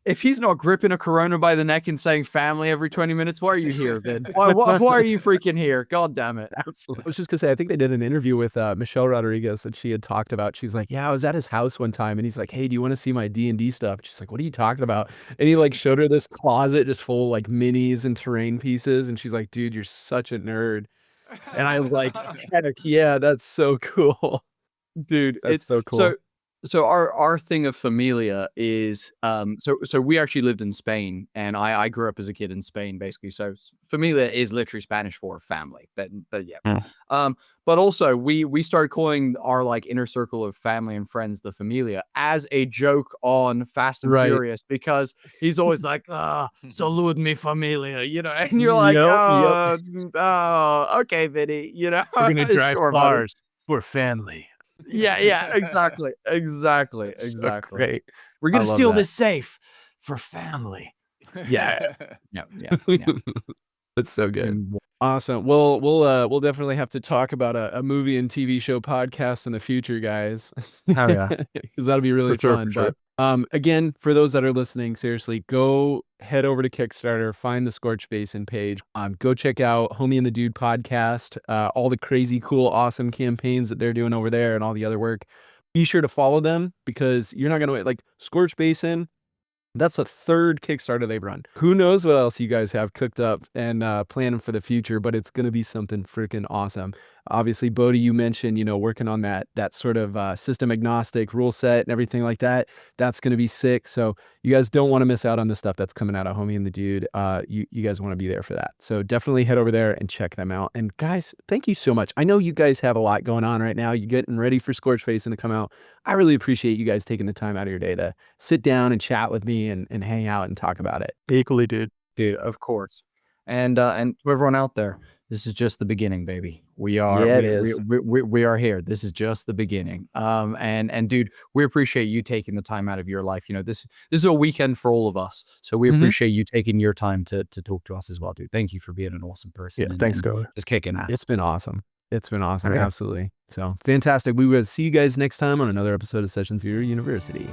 if he's not gripping a Corona by the neck and saying family every 20 minutes, why are you here, Vin? Why are you freaking here? God damn it. Absolutely. I was just gonna say, I think they did an interview with Michelle Rodriguez that she had talked about. She's like, yeah, I was at his house one time and he's like, hey, do you want to see my D&D stuff? She's like, what are you talking about? And he like showed her this closet just full of like minis and terrain pieces. And she's like, dude, you're such a nerd. And I was like, heck yeah, that's so cool. Dude, it's so cool. So our thing of Familia is so we actually lived in Spain, and I grew up as a kid in Spain basically. So Familia is literally Spanish for family, but yeah. But also we started calling our like inner circle of family and friends the Familia as a joke on Fast and Furious, because he's always like, salud mi familia, and you're like, okay, Vinny, we're gonna drive cars. We're family. Yeah, exactly. So great. We're gonna steal this safe for family. Yeah. That's so good. Awesome. Well, we'll definitely have to talk about a movie and TV show podcast in the future, guys. Hell yeah, because that'll be really fun. But again, for those that are listening, seriously, go head over to Kickstarter, find the Scorch Basin page. Go check out Homie and the Dude podcast, all the crazy, cool, awesome campaigns that they're doing over there, and all the other work. Be sure to follow them, because you're not gonna like Scorch Basin. That's the third Kickstarter they've run. Who knows what else you guys have cooked up and planning for the future, but it's going to be something freaking awesome. Obviously, Bodhi, you mentioned, working on that sort of system agnostic rule set and everything like that. That's going to be sick. So you guys don't want to miss out on the stuff that's coming out of Homie and the Dude. You guys want to be there for that. So definitely head over there and check them out. And guys, thank you so much. I know you guys have a lot going on right now. You're getting ready for Scorch Basin to come out. I really appreciate you guys taking the time out of your day to sit down and chat with me and hang out and talk about it. Equally, dude. Dude, of course. And to everyone out there, this is just the beginning, baby. We are Yeah, it we, is. we are here. This is just the beginning. And dude, we appreciate you taking the time out of your life. You know, this is a weekend for all of us. So we appreciate you taking your time to talk to us as well, dude. Thank you for being an awesome person. Yeah, thanks, Go. Just kicking ass. It's been awesome. It's been awesome. Yeah. Absolutely. So fantastic. We will see you guys next time on another episode of Session Zero University.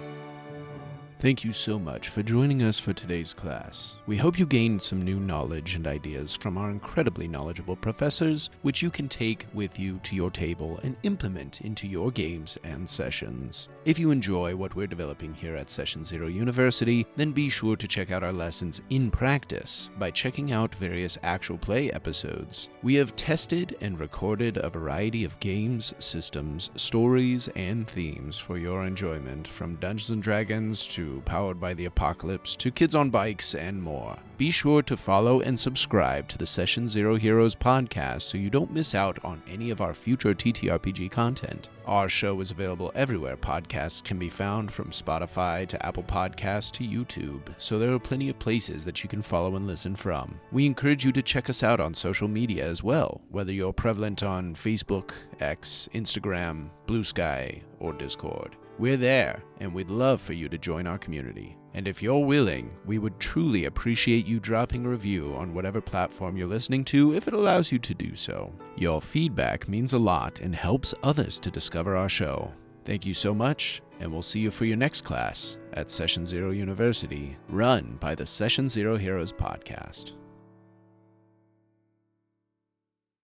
Thank you so much for joining us for today's class. We hope you gained some new knowledge and ideas from our incredibly knowledgeable professors, which you can take with you to your table and implement into your games and sessions. If you enjoy what we're developing here at Session Zero University, then be sure to check out our lessons in practice by checking out various actual play episodes. We have tested and recorded a variety of games, systems, stories, and themes for your enjoyment, from Dungeons & Dragons to Powered by the Apocalypse to Kids on Bikes and more. Be sure to follow and subscribe to the Session Zero Heroes podcast so you don't miss out on any of our future TTRPG content. Our show is available everywhere podcasts can be found, from Spotify to Apple Podcasts to YouTube, so there are plenty of places that you can follow and listen from. We encourage you to check us out on social media as well, whether you're prevalent on Facebook, X, Instagram, Blue Sky, or Discord. We're there, and we'd love for you to join our community. And if you're willing, we would truly appreciate you dropping a review on whatever platform you're listening to if it allows you to do so. Your feedback means a lot and helps others to discover our show. Thank you so much, and we'll see you for your next class at Session Zero University, run by the Session Zero Heroes podcast.